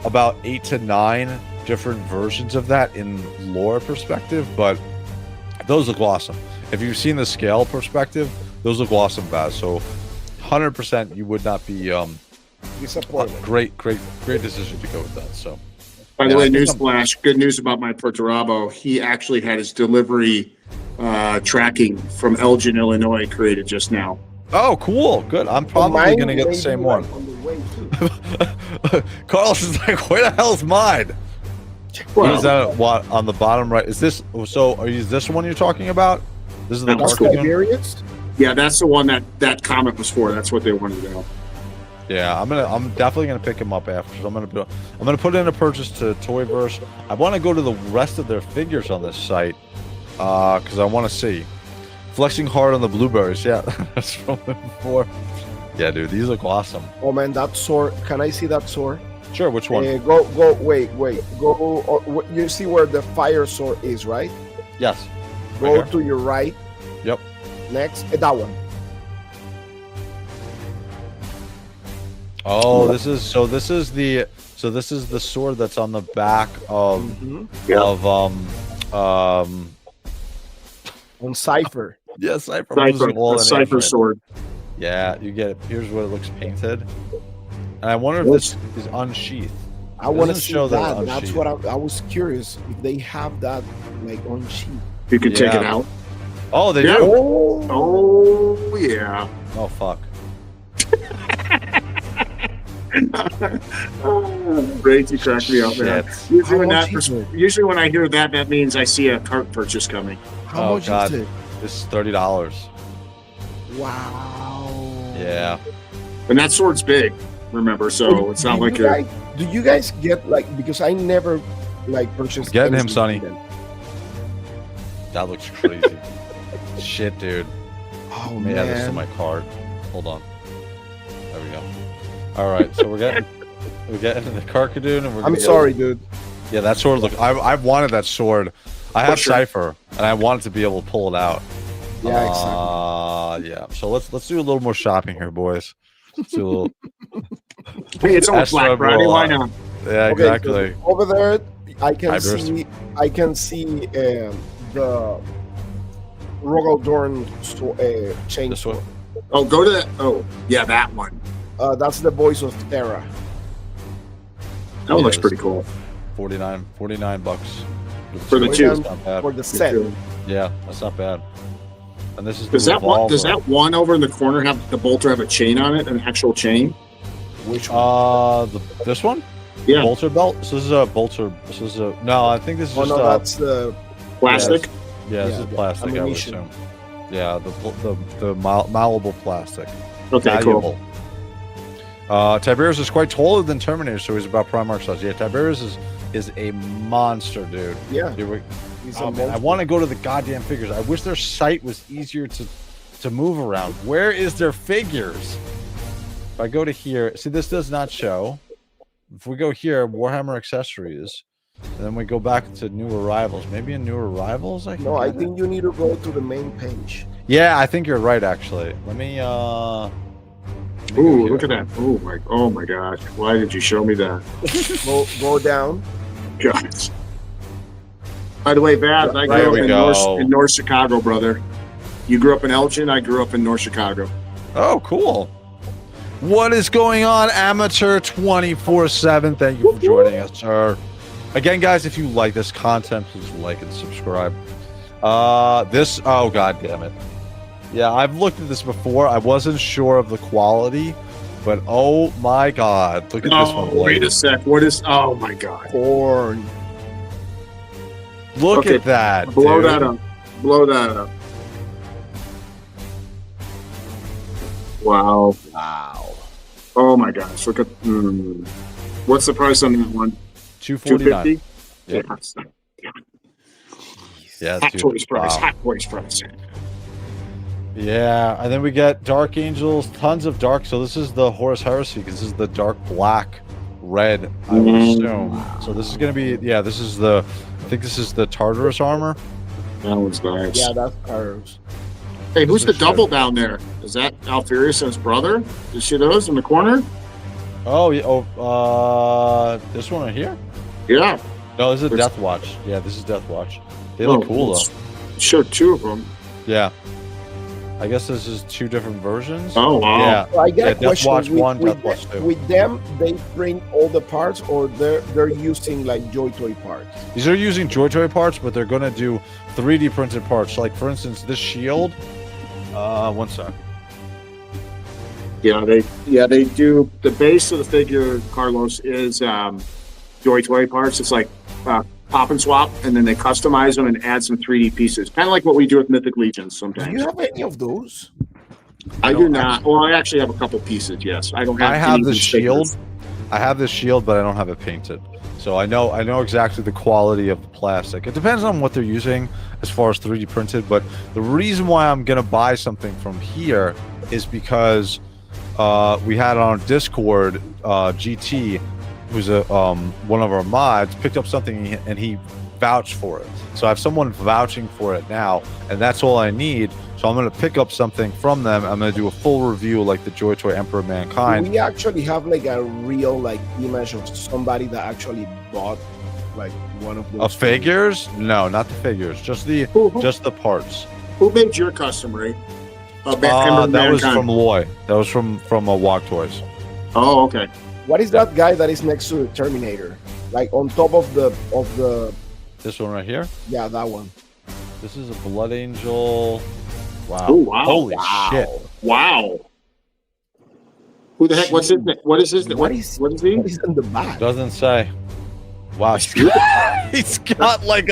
about 8 to 9 different versions of that in lore perspective, but those look awesome. If you've seen the scale perspective, those look awesome, Baz. So 100% you would not be disappointed. Great decision to go with that. So by the way, newsflash, good news about my Perturabo. He actually had his delivery tracking from Elgin, Illinois created just now. Oh, cool. Good. I'm probably going to get the same one. On the way too. Carlos is like, where the hell's mine? Well, Is that what on the bottom right? Is this so? Are you this one you're talking about? This is the That's cartoon? Iberians? yeah, that's the one that comic was for. That's what they wanted to know. Yeah, I'm definitely gonna pick him up after. So I'm gonna put in a purchase to Toyverse. I want to go to the rest of their figures on this site because I want to see. Flexing hard on the blueberries. Yeah, that's from before. Yeah, dude, these look awesome. Oh man, that sword. Can I see that sword? Sure, which one? Wait. Go. You see where the fire sword is, right? Yes. Go Right to your right. Yep. Next, that one. Oh, this is the sword that's on the back of On Cypher. yeah, Cypher. The Cypher sword. Yeah, you get it. Here's what it looks painted. And I wonder if this is unsheathed. I want to Doesn't see show that that. That's unsheathed. what I was curious if they have that like on sheet. You can take Yeah. it out. Oh, they Yeah. do. Oh yeah. Oh fuck. Great, you cracked me up, man. Shit. Usually when I hear that, that means I see a cart purchase coming. How Oh, much God. is it? This is $30. Wow. Yeah. And that sword's big, remember? So it's not Do like you you're. guys, do you guys get like, because I never like purchased Getting him, anything Sonny. from them. That looks crazy. Shit, dude. Oh Let me add this to man. my card. Hold on. There we go. All right, so we're getting the Carcadoon, and we're. I'm gonna sorry, dude. Yeah, that sword look. I've wanted that sword. I have sure. Cypher, and I wanted to be able to pull it out. Yeah, exactly. Yeah. So let's do a little more shopping here, boys. Let's do a little. Hey, it's almost Extra Black Friday. Why roll. not? Yeah, Okay, exactly. so over there, I can Iberians. see the Rogal chain. This one. Oh, go to that. Oh, yeah, that one. That's the voice of Terra. That one Yeah, looks this- pretty cool. 49 bucks For the two. That's not bad. For the set. Yeah, that's not bad. And this is Does the that one? Does revolver. that one over in the corner have the bolter have a chain on it? An actual chain? Which one? This one? Yeah. Bolter belt. So this is a bolter. This is a no. I think this is Oh just no, that's the Plastic. yeah. This yeah, is the plastic. I would ammunition. assume. Yeah, the malleable plastic. Okay, Valuable. cool. Tiberius is quite taller than Terminator, so he's about Primarch size. Yeah, Tiberius is a monster, dude. yeah. Dude, He's oh, a man, I monster. want to go to the goddamn figures. I wish their site was easier to move around. Where is their figures? If I go to here, see, this does not show. If we go here, Warhammer accessories, and then we go back to new arrivals. Maybe in new arrivals, I can. No, I get it? think you need to go to the main page. Yeah, I think you're right. Actually, let me go Ooh, here. look at that. Oh my gosh. Why did you show me that? Go down. God. By the way, Baz, I There grew we up go. in North Chicago, brother. You grew up in Elgin, I grew up in North Chicago. Oh, cool. What is going on, Amateur 24/7? Thank you for joining us, sir. Again, guys, if you like this content, please like and subscribe. Oh god damn it. Yeah, I've looked at this before. I wasn't sure of the quality, but oh my god, look at this one. Oh, wait Blade. a sec. What is? Oh my God. Corn. Look Okay, at that. Blow dude. that up. Blow that up. Wow. Wow. Oh my gosh. Look at. What's the price on that one? 249. $250? Yeah. Yeah. Yeah, Hot dude. Toys price. Wow. Hot Toys price. Yeah, and then we get Dark Angels, tons of dark. So this is the Horus Heresy, because this is the dark black red, I would assume. So this is going to be, yeah, this is the, I think this is the Tartarus armor. That one's nice. Yeah, that's Carlos. Hey, who's the This is double down there? Is that Alfarius and his brother? You see those in the corner? Oh, yeah, this one right here? Yeah. No, this is There's- Death Watch. Yeah, this is Death Watch. They look cool, though. Showed two of them. Yeah. I guess this is two different versions. Oh, wow. Yeah. So I get Yeah, a Death question. Watch 1, Death Watch 2. With them, they print all the parts, or they're using like JOYTOY parts. These are using JOYTOY parts, but they're going to do 3D printed parts. Like, for instance, this shield. One sec. They do. The base of the figure, Carlos, is JOYTOY parts. It's like pop and swap, and then they customize them and add some 3D pieces, kind of like what we do with Mythic Legions sometimes. Do you have any of those? I do not. Well, I actually have a couple pieces. Yes, I don't have. I have the any shield. figures. I have this shield, but I don't have it painted. So I know exactly the quality of the plastic. It depends on what they're using as far as 3D printed. But the reason why I'm gonna buy something from here is because we had on Discord GT, who's a one of our mods, picked up something and he vouched for it. So I have someone vouching for it now, and that's all I need. So I'm going to pick up something from them. I'm going to do a full review like the JOYTOY Emperor of Mankind. We actually have like a real like image of somebody that actually bought like one of those. Of figures? No, not the figures. Just the parts. Who made your custom, Ray? That was from Loy. That was from Walk Toys. Oh, okay. What is that guy that is next to the Terminator? Like on top of the This one right here? Yeah, that one. This is a Blood Angel. Wow. Oh, wow. Holy shit. Wow. Who the heck? What's his name? What is his name? What is he? What is in the back? Doesn't say. Wow. He's got like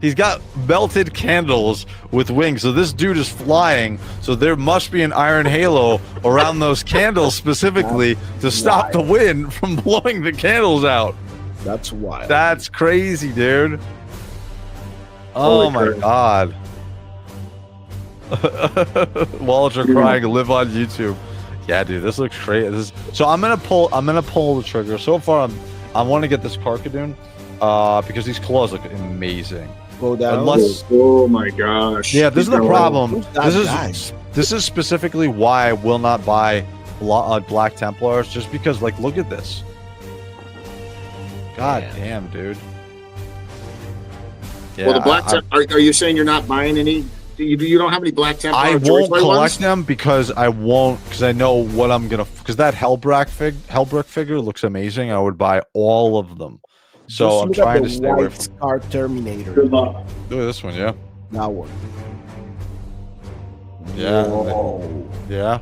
he's got melted candles with wings. So this dude is flying. So there must be an iron halo around those candles specifically to stop the wind from blowing the candles out. That's wild. That's crazy, dude. Oh my god. Wallets are crying. Live on YouTube. Yeah, dude, this looks great. So I'm gonna pull the trigger. So far, I want to get this Carcadoon, because these claws look amazing. Go down. Unless, oh my gosh. Yeah, this is the problem. This is specifically why I will not buy Black Templars, just because, like, look at this. God damn, dude. Yeah, well, the Black are you saying you're not buying any? You don't have any Black Templar? I won't collect them because I know what I'm gonna. Because that Hellbrick figure looks amazing. I would buy all of them. So I'm trying to stay away from Scar Terminator. Good luck. Look at this one, yeah. That one. Yeah. Whoa. Yeah.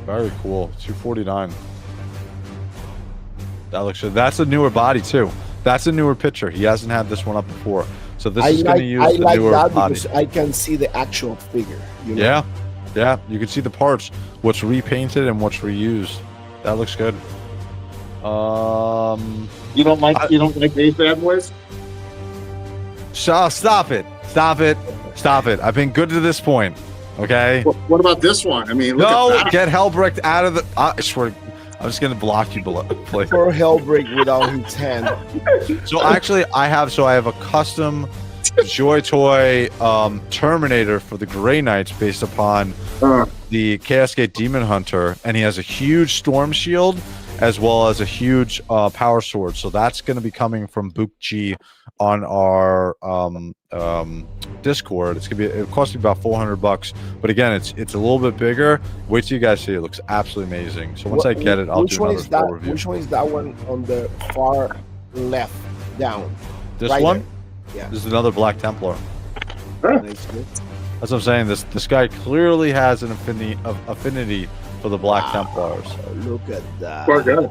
Very cool. 249. That looks good. That's a newer body too. That's a newer picture. He hasn't had this one up before. So this is going to use the newer body. Because I can see the actual figure. You know? Yeah. Yeah. You can see the parts. What's repainted and what's reused. That looks good. You don't like these bad boys? Stop it. I've been good to this point. Okay. What about this one? I mean, look at that. Get Hellbrick out of the. I swear, I'm just gonna block you below. Poor Hellbrick without his hand. So actually, I have a custom JOYTOY Terminator for the Grey Knights based upon the Chaos Gate Demon Hunter, and he has a huge storm shield as well as a huge power sword. So that's going to be coming from Bookji on our Discord. It's gonna be. It costs me about $400, but again, it's a little bit bigger. Wait till you guys see it. It looks absolutely amazing. So once I get it, I'll do another full review. Which one is that one on the far left down? This right one? There. Yeah. This is another Black Templar. Nice. That's what I'm saying. This guy clearly has an affinity for the Black Templars. Look at that. Quite good.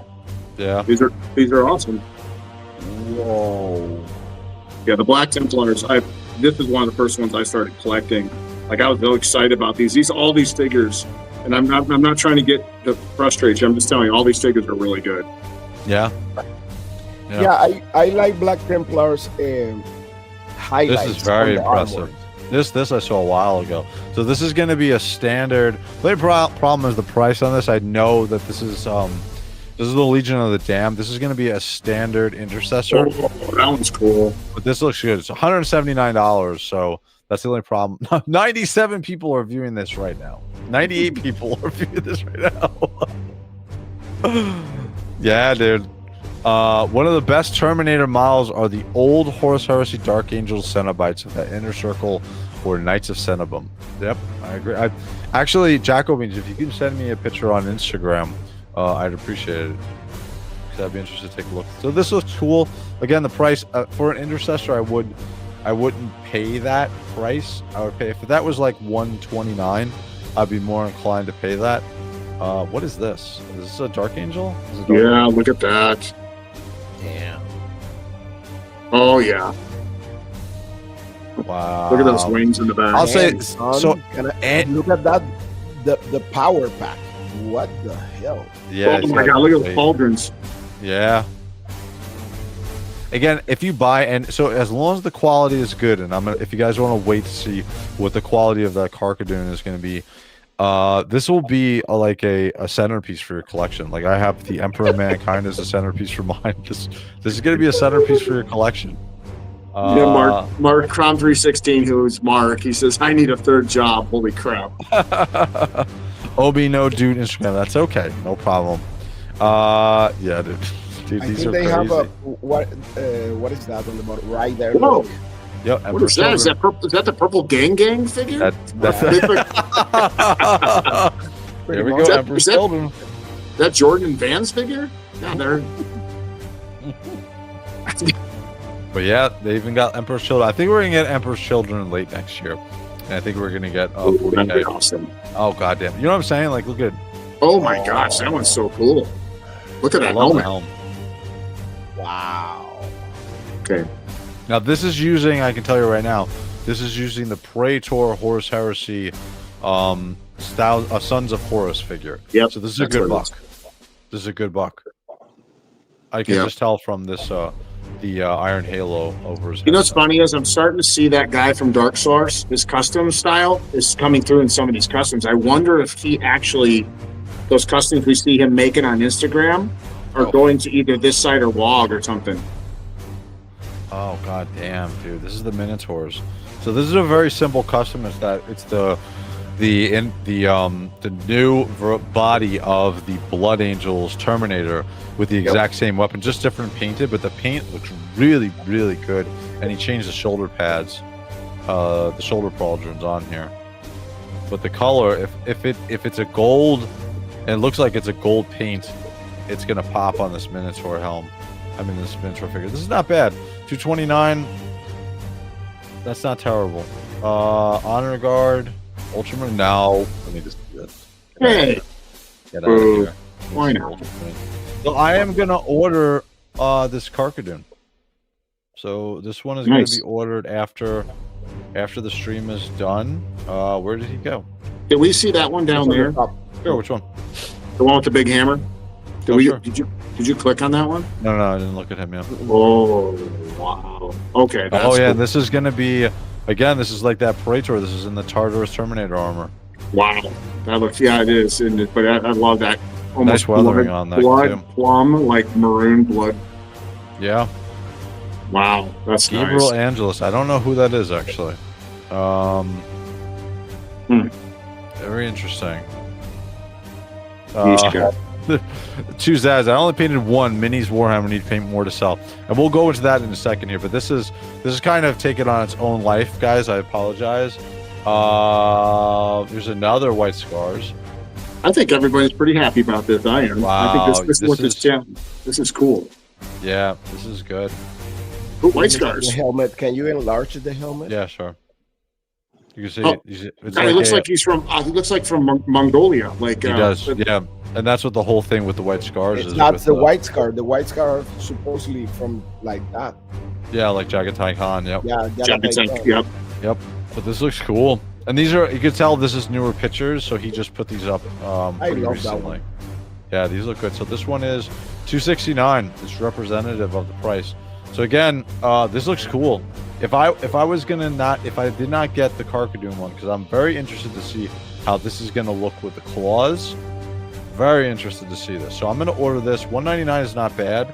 Yeah. These are awesome. Whoa. Yeah, the Black Templars. This is one of the first ones I started collecting. Like, I was so excited about all these figures, and I'm not trying to get to frustrate you. I'm just telling you, all these figures are really good. Yeah. Yeah, I like Black Templars highlights. This is very on the impressive. armor. This I saw a while ago. So this is going to be a standard. The problem is the price on this. I know that this is the Legion of the Damned. This is going to be a standard intercessor. Oh, that one's cool. But this looks good. It's $179. So that's the only problem. 97 people are viewing this right now. 98 people are viewing this right now. Yeah, dude. One of the best Terminator models are the old Horus Heresy Dark Angels Cenobites of that Inner Circle or Knights of Cenobum. Yep, I agree. Actually, Jacobins, if you can send me a picture on Instagram, I'd appreciate it. Because I'd be interested to take a look. So this looks cool. Again, the price for an intercessor, I wouldn't pay that price. I would pay if that was like $129. I'd be more inclined to pay that. What is this? Is this a Dark Angel? Is it Dark Yeah, Angel? look at that. Damn. Oh yeah. Wow. Look at those wings in the back. I'll say Man, son, so. and look at that, the power pack. What the hell? Yeah. Oh it's my got god, look at the great- pauldrons. Yeah. Again, if you buy, and so as long as the quality is good, and if you guys want to wait to see what the quality of that Carcadoon is going to be, this will be like a centerpiece for your collection. Like I have the Emperor of Mankind as a centerpiece for mine. This is going to be a centerpiece for your collection. Yeah, Mark Crom 316, who's Mark, he says, I need a third job. Holy crap. Obi no dude Instagram. That's okay, no problem. Yeah, dude. Dude, I these think are they crazy. have a what is that on the bottom right there? Whoa. Look. Yep, What is that? Is that purple? Is that the purple gang figure? That's They put- There we much. go, Is Emperor's that- Children. that Jordan and Vans figure? Yeah, they're But yeah, they even got Emperor's Children. I think we're gonna get Emperor's Children late next year, and I think we're gonna get that'd be 40K. awesome. Oh goddamn! You know what I'm saying? Like, look at Oh my gosh, that one's so cool. Look at I that love the helmet. helm. Wow. Okay. Now this is using. I can tell you right now. This is using the Praetor Horus Heresy, style, Sons of Horus figure. Yep. So this is a that's good what it buck. This is a good buck. I can Yeah. just tell from this the Iron Halo over his. You know what's head. funny is I'm starting to see that guy from Dark Source, his custom style is coming through in some of these customs. I wonder if he actually, those customs we see him making on Instagram are Oh. going to either this side or WOG or something. Oh god damn, dude! This is the Minotaurs. So this is a very simple custom. It's that it's the new body of the Blood Angels Terminator with the exact same weapon, just different painted, but the paint looks really, really good. And he changed the shoulder pads, the shoulder pauldrons on here. But the color, if it's a gold, and it looks like it's a gold paint, it's gonna pop on this Minotaur helm. I mean, this Minotaur figure. This is not bad. 229. That's not terrible. Honor Guard, Ultramarine. Now, let me just do this. Hey, Get out of Boo. here. Why not? So I am gonna order this Carcadoon. So this one is Nice. gonna be ordered after the stream is done. Where did he go? Did we see that one down there? Sure, which one? The one with the big hammer? Oh, sure. Did you click on that one? No, I didn't look at him yet. Oh, wow. Okay. That's Oh yeah, cool. and this is gonna be again. This is like that Praetor. This is in the Tartarus Terminator armor. Wow. That looks, yeah, it is. But I love that. Nice weathering on that, blood too. plum, like maroon blood. Yeah, Wow, that's Gabriel nice. Angelus. I don't know who that is actually. Very interesting. Yeesh, God. Two Zaz. I only painted one. Minis Warhammer need to paint more to sell, and we'll go into that in a second here. But this is kind of taken on its own life, guys. I apologize. There's another White Scars. I think everybody's pretty happy about this. I am. I think Wow, this is what this is cool. Yeah, this is good. Ooh, white The scars. helmet. Can you enlarge the helmet? Yeah, sure. You can see Oh, it. It's God, he looks like he's from. He looks like from Mongolia. Like he does. Yeah, and that's what the whole thing with the White Scars It's is. not with the white scar. The white scar supposedly from like that. Yeah, like Jagatai Khan. Yep. Yeah, Yep. Yep. But this looks cool. And these are, you can tell this is newer pictures, so he just put these up pretty love that recently. one. Yeah, these look good. So this one is $269. It's representative of the price. So again, this looks cool. If I did not get the Carcadoon one, because I'm very interested to see how this is gonna look with the claws. Very interested to see this. So I'm gonna order this. $199 is not bad.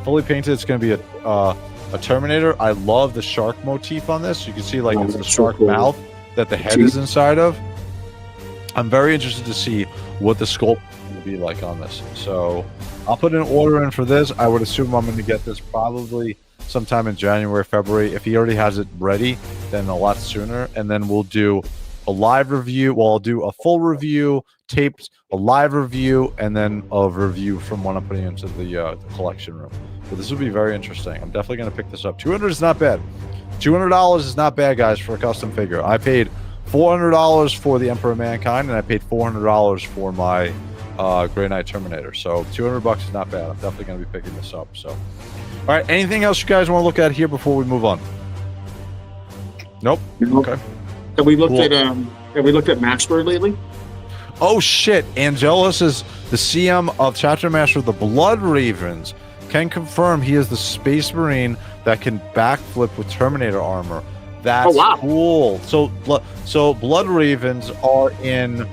Fully painted, it's gonna be a Terminator. I love the shark motif on this. You can see like Oh, it's the that's so shark cool. mouth that the head is inside of. I'm very interested to see what the sculpt will be like on this. So I'll put an order in for this. I would assume I'm going to get this probably sometime in January, February. If he already has it ready, then a lot sooner. And then we'll do a live review. Well, I'll do a full review, taped, a live review, and then a review from when I'm putting into the collection room. So this will be very interesting. I'm definitely going to pick this up. $200 is not bad. $200 is not bad, guys, for a custom figure. I paid $400 for the Emperor of Mankind, and I paid $400 for my Grey Knight Terminator. So $200 is not bad. I'm definitely going to be picking this up. So, all right. Anything else you guys want to look at here before we move on? Nope. Okay. Have we looked at Maxbird lately? Oh shit! Angelus is the CM of Chapter Master of the Blood Ravens. Can confirm he is the Space Marine that can backflip with Terminator armor. That's cool. So Blood Ravens are in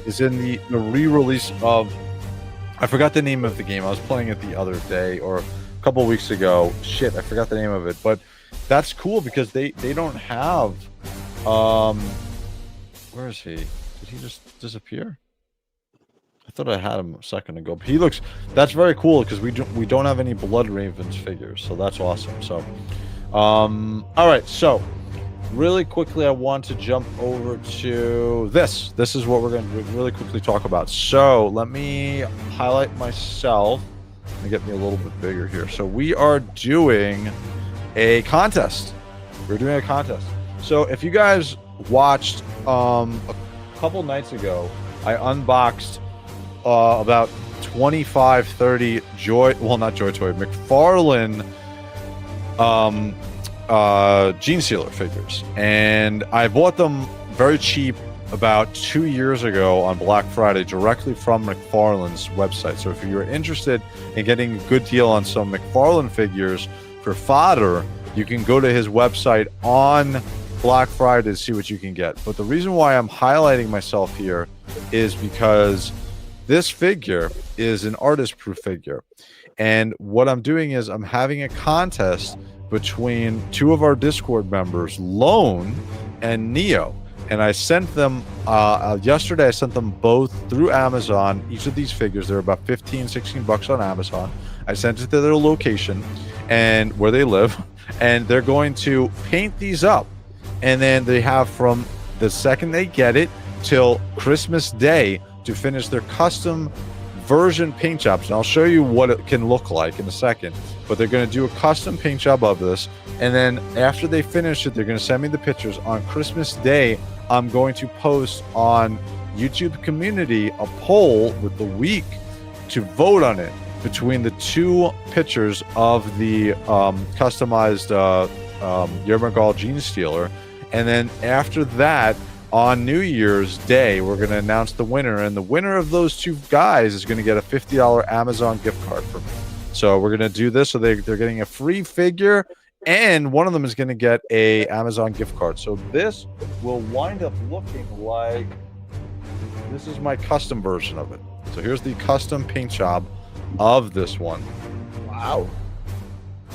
is in the re-release of, I forgot the name of the game. I was playing it the other day or a couple of weeks ago. Shit, I forgot the name of it. But that's cool because they don't have where is he? Did he just disappear? I thought I had him a second ago. But he looks, that's very cool because we don't have any Blood Ravens figures, so that's awesome. So all right, so really quickly I want to jump over to this. This is what we're going to really quickly talk about. So let me highlight myself. Let me get me a little bit bigger here. So we are doing a contest. We're doing a contest. So if you guys watched a couple nights ago, I unboxed about 25-30 McFarlane Gene Stealer figures, and I bought them very cheap about 2 years ago on Black Friday directly from McFarlane's website. So if you're interested in getting a good deal on some McFarlane figures for fodder, you can go to his website on Black Friday to see what you can get. But the reason why I'm highlighting myself here is because this figure is an artist-proof figure. And what I'm doing is I'm having a contest between two of our Discord members, Lone and Neo. And I sent them, yesterday I sent them both through Amazon, each of these figures. They're about 15, 16 bucks on Amazon. I sent it to their location and where they live, and they're going to paint these up. And then they have from the second they get it till Christmas Day to finish their custom version paint jobs. And I'll show you what it can look like in a second. But they're going to do a custom paint job of this. And then after they finish it, they're going to send me the pictures. On Christmas Day, I'm going to post on YouTube community a poll with the week to vote on it between the two pictures of the customized Yermagal Gene Stealer. And then after that, on New Year's Day, we're going to announce the winner. And the winner of those two guys is going to get a $50 Amazon gift card from me. So we're going to do this. So they're getting a free figure, and one of them is going to get a Amazon gift card. So this will wind up looking like, this is my custom version of it. So here's the custom paint job of this one. Wow.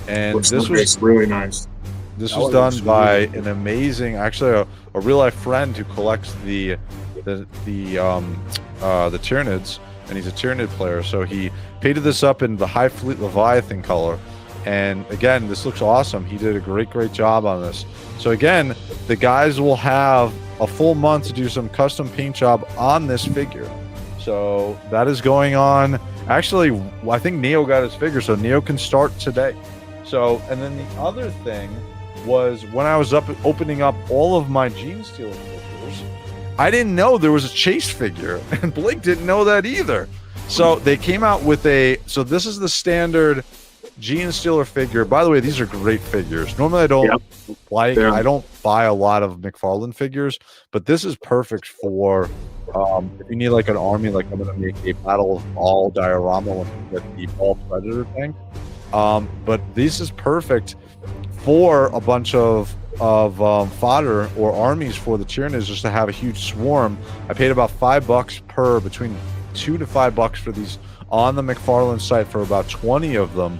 And this was really nice. This was done by an amazing, actually a real life friend who collects the Tyranids, and he's a Tyranid player. So he painted this up in the High Fleet Leviathan color. And again, this looks awesome. He did a great job on this. So again, the guys will have a full month to do some custom paint job on this figure. So that is going on. Actually, I think Neo got his figure, so Neo can start today. So, and then the other thing was when I was opening up all of my Gene Stealer figures, I didn't know there was a Chase figure, and Blake didn't know that either. So they came out with so this is the standard Gene Stealer figure. By the way, these are great figures. Normally I don't I don't buy a lot of McFarlane figures, but this is perfect for if you need like an army, like I'm gonna make a Battle of All diorama with the All Predator thing. But this is perfect for a bunch of fodder or armies for the Tyranids, just to have a huge swarm. I paid about $5 per, between $2 to $5 for these on the McFarlane site for about 20 of them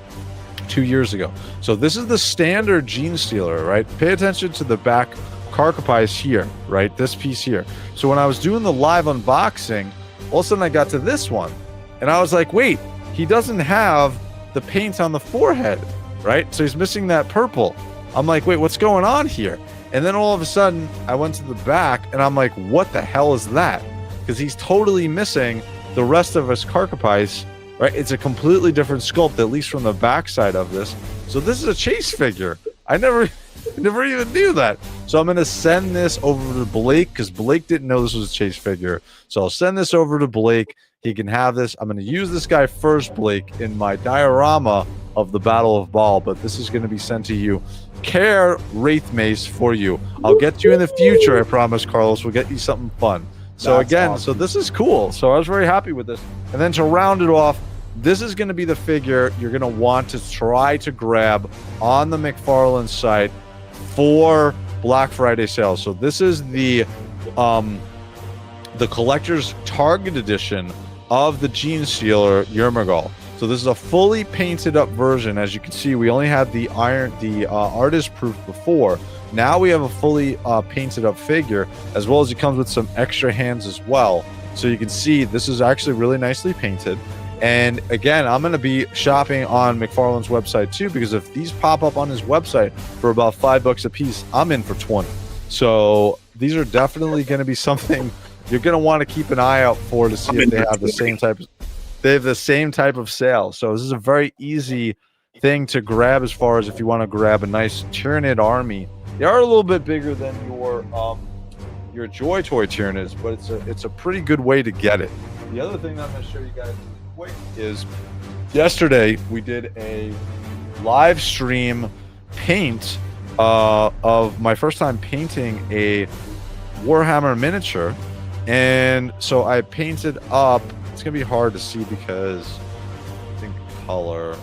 2 years ago. So this is the standard Gene Stealer, right? Pay attention to the back carcapice here, right? This piece here. So when I was doing the live unboxing, all of a sudden I got to this one, and I was like, wait, he doesn't have the paint on the forehead, right? So he's missing that purple. I'm like, wait, what's going on here? And then all of a sudden I went to the back and I'm like, what the hell is that? Because he's totally missing the rest of his carcapice, right? It's a completely different sculpt, at least from the back side of this. So this is a Chase figure. I never even knew that. So I'm gonna send this over to Blake because Blake didn't know this was a chase figure. So I'll send this over to Blake. He can have this. I'm gonna use this guy first, Blake, in my diorama of the Battle of Baal, but this is gonna be sent to you. Care WraithMace for you. I'll get you in the future, I promise, Carlos. We'll get you something fun. So That's again, awesome. so this is cool. So I was very happy with this. And then to round it off, this is going to be the figure you're going to want to try to grab on the McFarlane site for Black Friday sales. So this is the collector's Target edition of the Gene Stealer Yermagal. So this is a fully painted up version. As you can see, we only had the artist proof before. Now we have a fully painted up figure, as well as it comes with some extra hands as well. So you can see this is actually really nicely painted. And again, I'm going to be shopping on McFarlane's website too, because if these pop up on his website for about $5 a piece, I'm in for 20. So these are definitely going to be something you're going to want to keep an eye out for to see if they have the same type of, sale. So this is a very easy thing to grab as far as if you want to grab a nice Tyranid army. They are a little bit bigger than your JOYTOY Tyranids, but it's a pretty good way to get it. The other thing that I'm going to show you guys really quick is yesterday we did a live stream paint of my first time painting a Warhammer miniature, and so I painted up. It's going to be hard to see because I think color.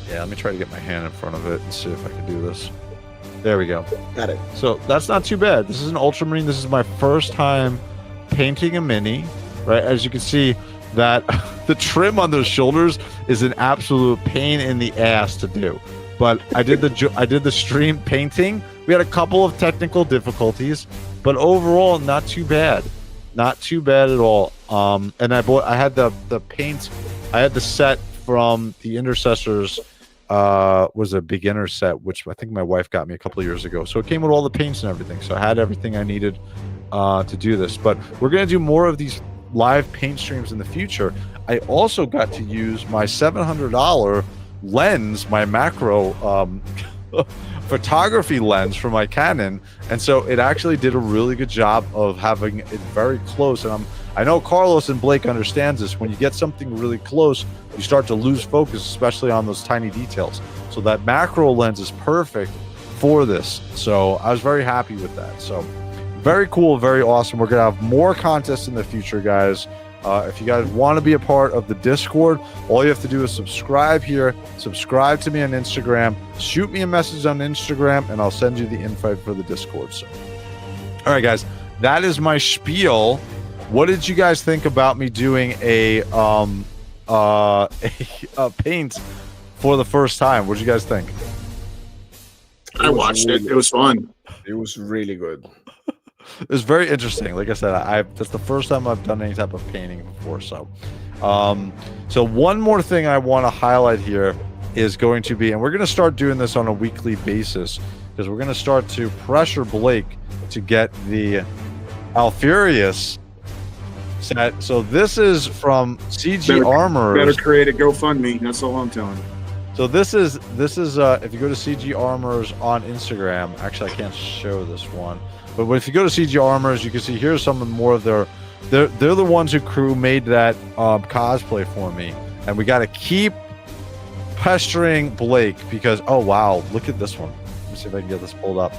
Yeah, let me try to get my hand in front of it and see if I can do this. There we go. Got it. So that's not too bad. This is an Ultramarine. This is my first time painting a mini, right? As you can see, that the trim on those shoulders is an absolute pain in the ass to do. But I did the stream painting. We had a couple of technical difficulties, but overall not too bad. Not too bad at all. And I had the paint. I had the set from the Intercessors. Was a beginner set, which I think my wife got me a couple of years ago. So it came with all the paints and everything. So I had everything I needed to do this. But we're going to do more of these live paint streams in the future. I also got to use my $700 lens, my macro photography lens for my Canon. And so it actually did a really good job of having it very close. And I know Carlos and Blake understands this. When you get something really close, you start to lose focus, especially on those tiny details. So that macro lens is perfect for this. So I was very happy with that. So very cool, very awesome. We're going to have more contests in the future, guys. If you guys want to be a part of the Discord, all you have to do is subscribe here, subscribe to me on Instagram, shoot me a message on Instagram, and I'll send you the invite for the Discord. So, all right, guys, that is my spiel. What did you guys think about me doing a paint for the first time? What did you guys think? I watched it. It was fun. It was really good. It was very interesting. Like I said, that's the first time I've done any type of painting before. So, so one more thing I want to highlight here is going to be, and we're going to start doing this on a weekly basis because we're going to start to pressure Blake to get the Alfurius set. So this is from CG Armors. Better create a GoFundMe. That's all I'm telling you. So this is if you go to CG Armors on Instagram. Actually, I can't show this one. But if you go to CG Armors, you can see here's some more of their. They're the ones who made that cosplay for me, and we got to keep pestering Blake because oh wow, look at this one. Let me see if I can get this pulled up.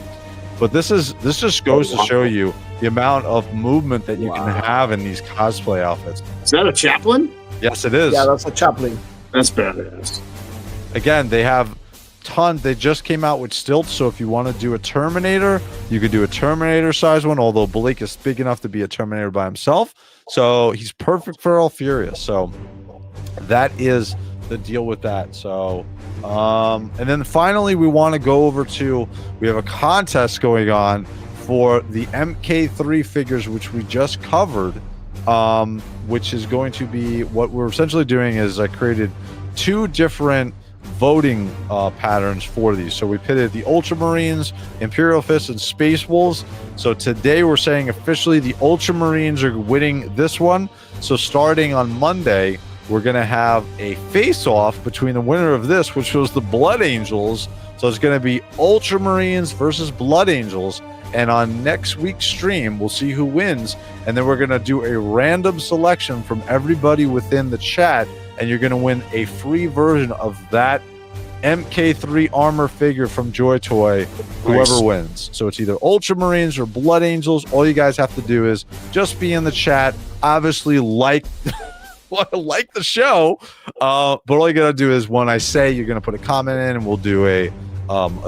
But this just goes to show you the amount of movement that you can have in these cosplay outfits. Is that a chaplain? Yes, it is. Yeah, that's a chaplain. That's badass. Again, they have tons. They just came out with stilts, so if you want to do a Terminator, you could do a Terminator size one, although Blake is big enough to be a Terminator by himself, so he's perfect for Alfurius. So that is the deal with that. So and then finally we want to go over to, we have a contest going on for the MK3 figures, which we just covered, which is going to be what we're essentially doing is I created two different voting patterns for these. So we pitted the Ultramarines, Imperial Fists, and Space Wolves. So today we're saying officially the Ultramarines are winning this one. So starting on Monday, we're going to have a face-off between the winner of this, which was the Blood Angels. So it's going to be Ultramarines versus Blood Angels. And on next week's stream, we'll see who wins. And then we're going to do a random selection from everybody within the chat. And you're going to win a free version of that MK3 armor figure from JOYTOY, whoever wins. So it's either Ultramarines or Blood Angels. All you guys have to do is just be in the chat. Obviously, like the show. But all you got to do is when I say, you're going to put a comment in, and we'll do a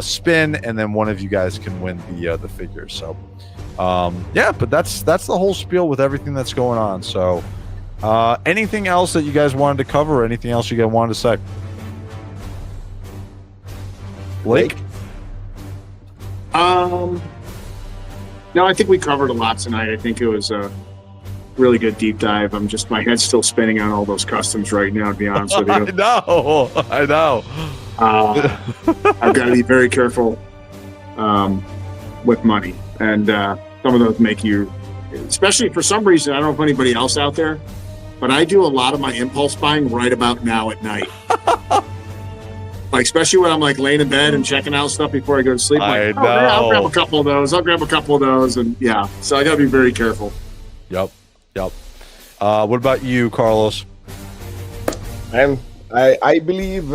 spin, and then one of you guys can win the figure. So yeah, but that's the whole spiel with everything that's going on. So anything else that you guys wanted to cover, or anything else you guys wanted to say? Blake? No, I think we covered a lot tonight. I think it was a really good deep dive. My head's still spinning on all those customs right now, to be honest with you. I know. I've got to be very careful with money, and some of those make you, especially for some reason, I don't know if anybody else out there, but I do a lot of my impulse buying right about now at night. Like, especially when I'm like laying in bed and checking out stuff before I go to sleep. Like, I know. I'll grab a couple of those. And yeah, so I got to be very careful. Yep. What about you, Carlos? I believe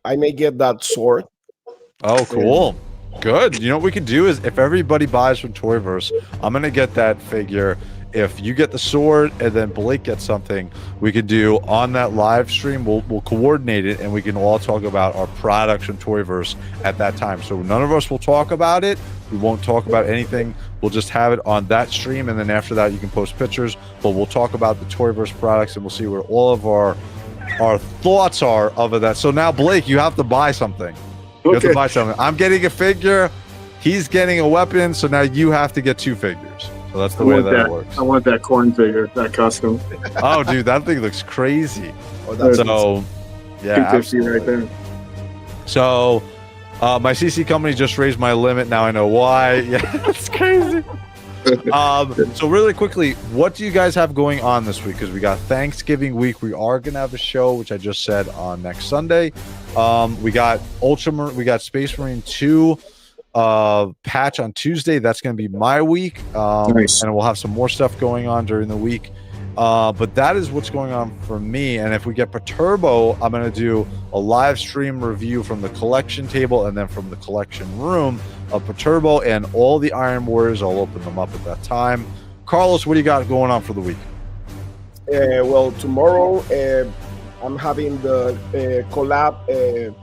I may get that sword. Oh, cool. Good. You know what we could do is, if everybody buys from Toyverse, I'm going to get that figure. If you get the sword and then Blake gets something, we could do on that live stream. We'll coordinate it, and we can all talk about our products from Toyverse at that time. So none of us will talk about it. We won't talk about anything. We'll just have it on that stream, and then after that, you can post pictures. But we'll talk about the Toyverse products, and we'll see where all of our thoughts are of that. So now, Blake, you have to buy something. You have to buy something. I'm getting a figure. He's getting a weapon. So now you have to get 2 figures. So that's the way that works. I want that corn figure, that custom. Oh, dude, that thing looks crazy. So, yeah, absolutely. Right there. So, my CC company just raised my limit. Now I know why. Yeah, it's crazy. So really quickly, what do you guys have going on this week? Because we got Thanksgiving week. We are gonna have a show, which I just said, on next Sunday. We got Space Marine 2 patch on Tuesday. That's gonna be my week. Nice. And we'll have some more stuff going on during the week. But that is what's going on for me. And if we get Perturbo, I'm going to do a live stream review from the collection table and then from the collection room of Perturbo and all the Iron Warriors. I'll open them up at that time. Carlos, what do you got going on for the week? Well, tomorrow I'm having the collab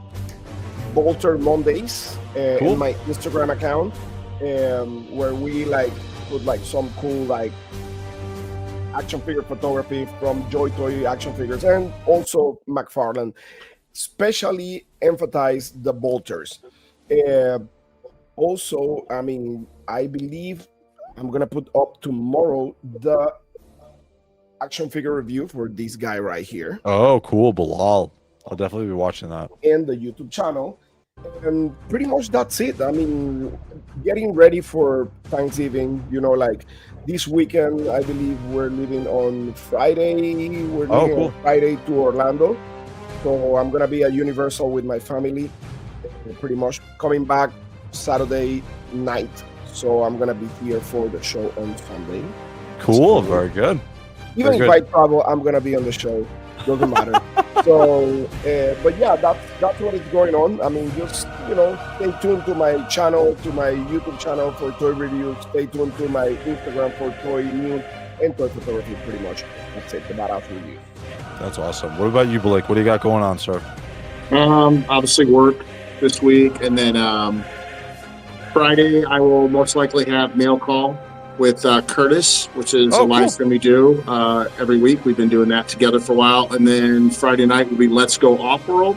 Bolter Mondays Cool. in my Instagram account, where we put some cool action figure photography from JOYTOY action figures, and also McFarlane. Especially emphasize the bolters. Also, I mean, I believe I'm gonna put up tomorrow the action figure review for this guy right here. Oh, cool, Bilal. I'll definitely be watching that. In the YouTube channel. And pretty much that's it. I mean, getting ready for Thanksgiving, this weekend, I believe we're leaving on Friday. We're leaving on Friday to Orlando. So I'm going to be at Universal with my family, pretty much coming back Saturday night. So I'm going to be here for the show on Sunday. Cool, very good. Even if I travel, I'm going to be on the show. Doesn't matter. So, but yeah, that's what is going on. I mean, just, stay tuned to my channel, to my YouTube channel for toy reviews. Stay tuned to my Instagram for toy news and toy photography, pretty much. That's it, the Badass Reviews. That's awesome. What about you, Blake? What do you got going on, sir? Obviously work this week. And then Friday, I will most likely have mail call with Curtis, which is a live stream we do every week. We've been doing that together for a while. And then Friday night will be Let's Go Off-World.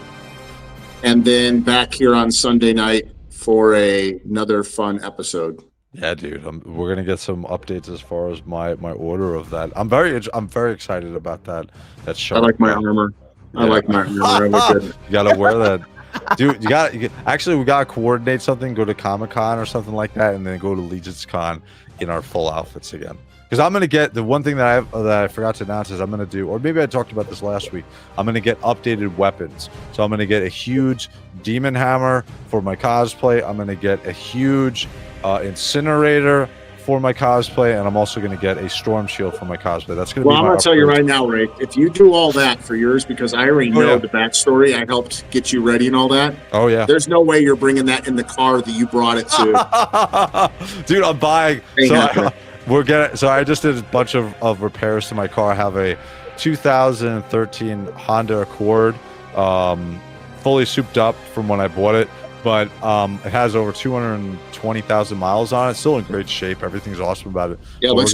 And then back here on Sunday night for another fun episode. Yeah, dude. We're gonna get some updates as far as my order of that. I'm very excited about that show. I like my armor. Yeah. I like my armor. I look good. You gotta wear that. Dude, we gotta coordinate something, go to Comic-Con or something like that, and then go to Legion's Con in our full outfits again. Because I'm gonna get the one thing that I forgot to announce is I'm gonna do, or maybe I talked about this last week. I'm gonna get updated weapons. So I'm gonna get a huge demon hammer for my cosplay. I'm gonna get a huge incinerator for my cosplay, and I'm also gonna get a storm shield for my cosplay. That's gonna be. Well, I'm gonna tell you right now, Ray. If you do all that for yours, because I already know the backstory, I helped get you ready and all that. Oh yeah. There's no way you're bringing that in the car that you brought it to. Dude, I'm buying. So I just did a bunch of repairs to my car. I have a 2013 Honda Accord, fully souped up from when I bought it, but it has over 220,000 miles on it. Still in great shape. Everything's awesome about it. Yeah, we're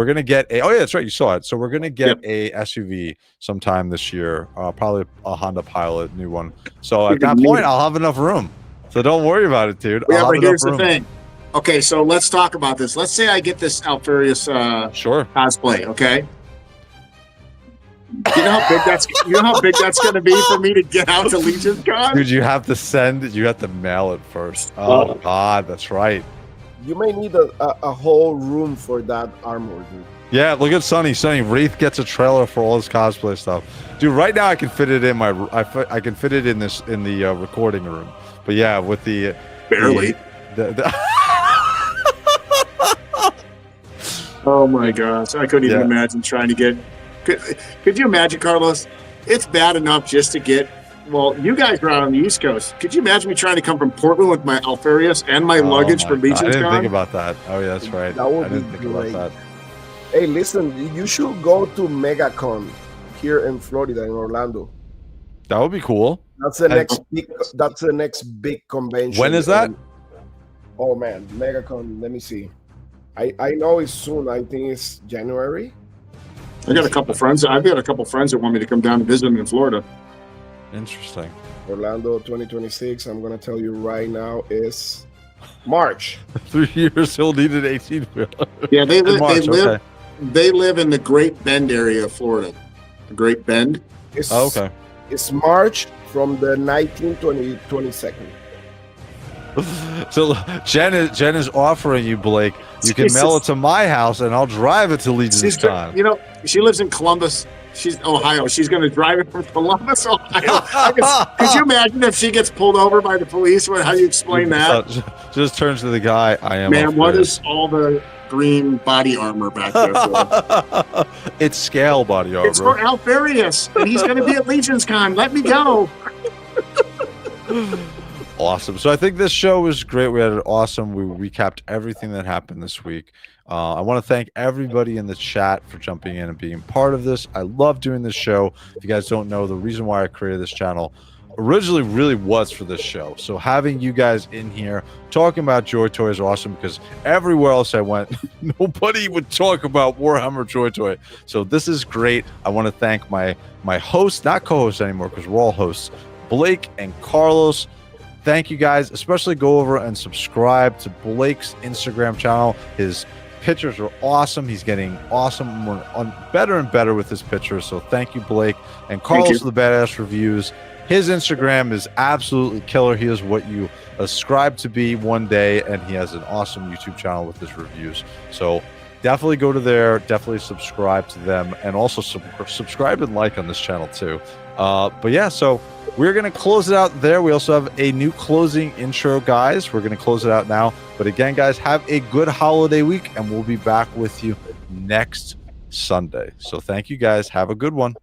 gonna get a. Oh yeah, that's right. You saw it. So we're gonna get a SUV sometime this year. Probably a Honda Pilot, new one. So at that point, I'll have enough room. So don't worry about it, dude. Yeah, but here's the thing. Okay, so let's talk about this. Let's say I get this Alfarius cosplay, okay? You know how big that's going to be for me to get out to Legion's Con? Dude, you have to mail it first. Oh God, that's right. You may need a whole room for that armor, dude. Yeah, look at Sonny. Wraith gets a trailer for all his cosplay stuff. Dude, right now I can fit it in my I can fit it in the recording room. But yeah, with the barely. Oh my gosh, I couldn't even imagine trying to get. Could you imagine, Carlos? It's bad enough just to get. Well, you guys are out on the East Coast. Could you imagine me trying to come from Portland with my Alfarius and my luggage for Legion's Con? I didn't think about that. Oh yeah, that's right. I didn't think about that. Hey, listen, you should go to MegaCon here in Florida, in Orlando. That would be cool. That's the next big. That's the next big convention. When is that? Oh man, MegaCon. Let me see. I know it's soon. I think it's January. I got a couple friends. I've got a couple friends that want me to come down and visit them in Florida. Interesting. Orlando 2026. I'm gonna tell you right now is March. 3 years he'll need an 18-wheeler. Yeah, they live in the Great Bend area of Florida. The Great Bend. Okay. It's March from the 19th to the 22nd. So Jen is offering you, Blake. You can mail it to my house, and I'll drive it to Legion's Con. You know, she lives in Columbus. She's Ohio. She's going to drive it from Columbus, Ohio. Could you imagine if she gets pulled over by the police? How do you explain that? She just turns to the guy. I am. Man, what is all the green body armor back there for? It's scale body armor. It's for Alfarius, and he's going to be at Legion's Con. Let me go. Awesome. So I think this show was great. We had an awesome. We recapped everything that happened this week. I want to thank everybody in the chat for jumping in and being part of this. I love doing this show. If you guys don't know, the reason why I created this channel originally really was for this show. So having you guys in here talking about JOYTOY is awesome, because everywhere else I went, nobody would talk about Warhammer JOYTOY. So this is great. I want to thank my hosts, not co-hosts anymore, because we're all hosts, Blake and Carlos. Thank you guys. Especially go over and subscribe to Blake's Instagram channel. His pictures are awesome. He's getting awesome, better and better with his pictures. So thank you, Blake. And Carlos, the Badass Reviews. His Instagram is absolutely killer. He is what you ascribe to be one day, and he has an awesome YouTube channel with his reviews. So definitely go to there. Definitely subscribe to them, and also subscribe and like on this channel too. But yeah, so we're going to close it out there. We also have a new closing intro, guys. We're going to close it out now. But again, guys, have a good holiday week, and we'll be back with you next Sunday. So thank you, guys. Have a good one.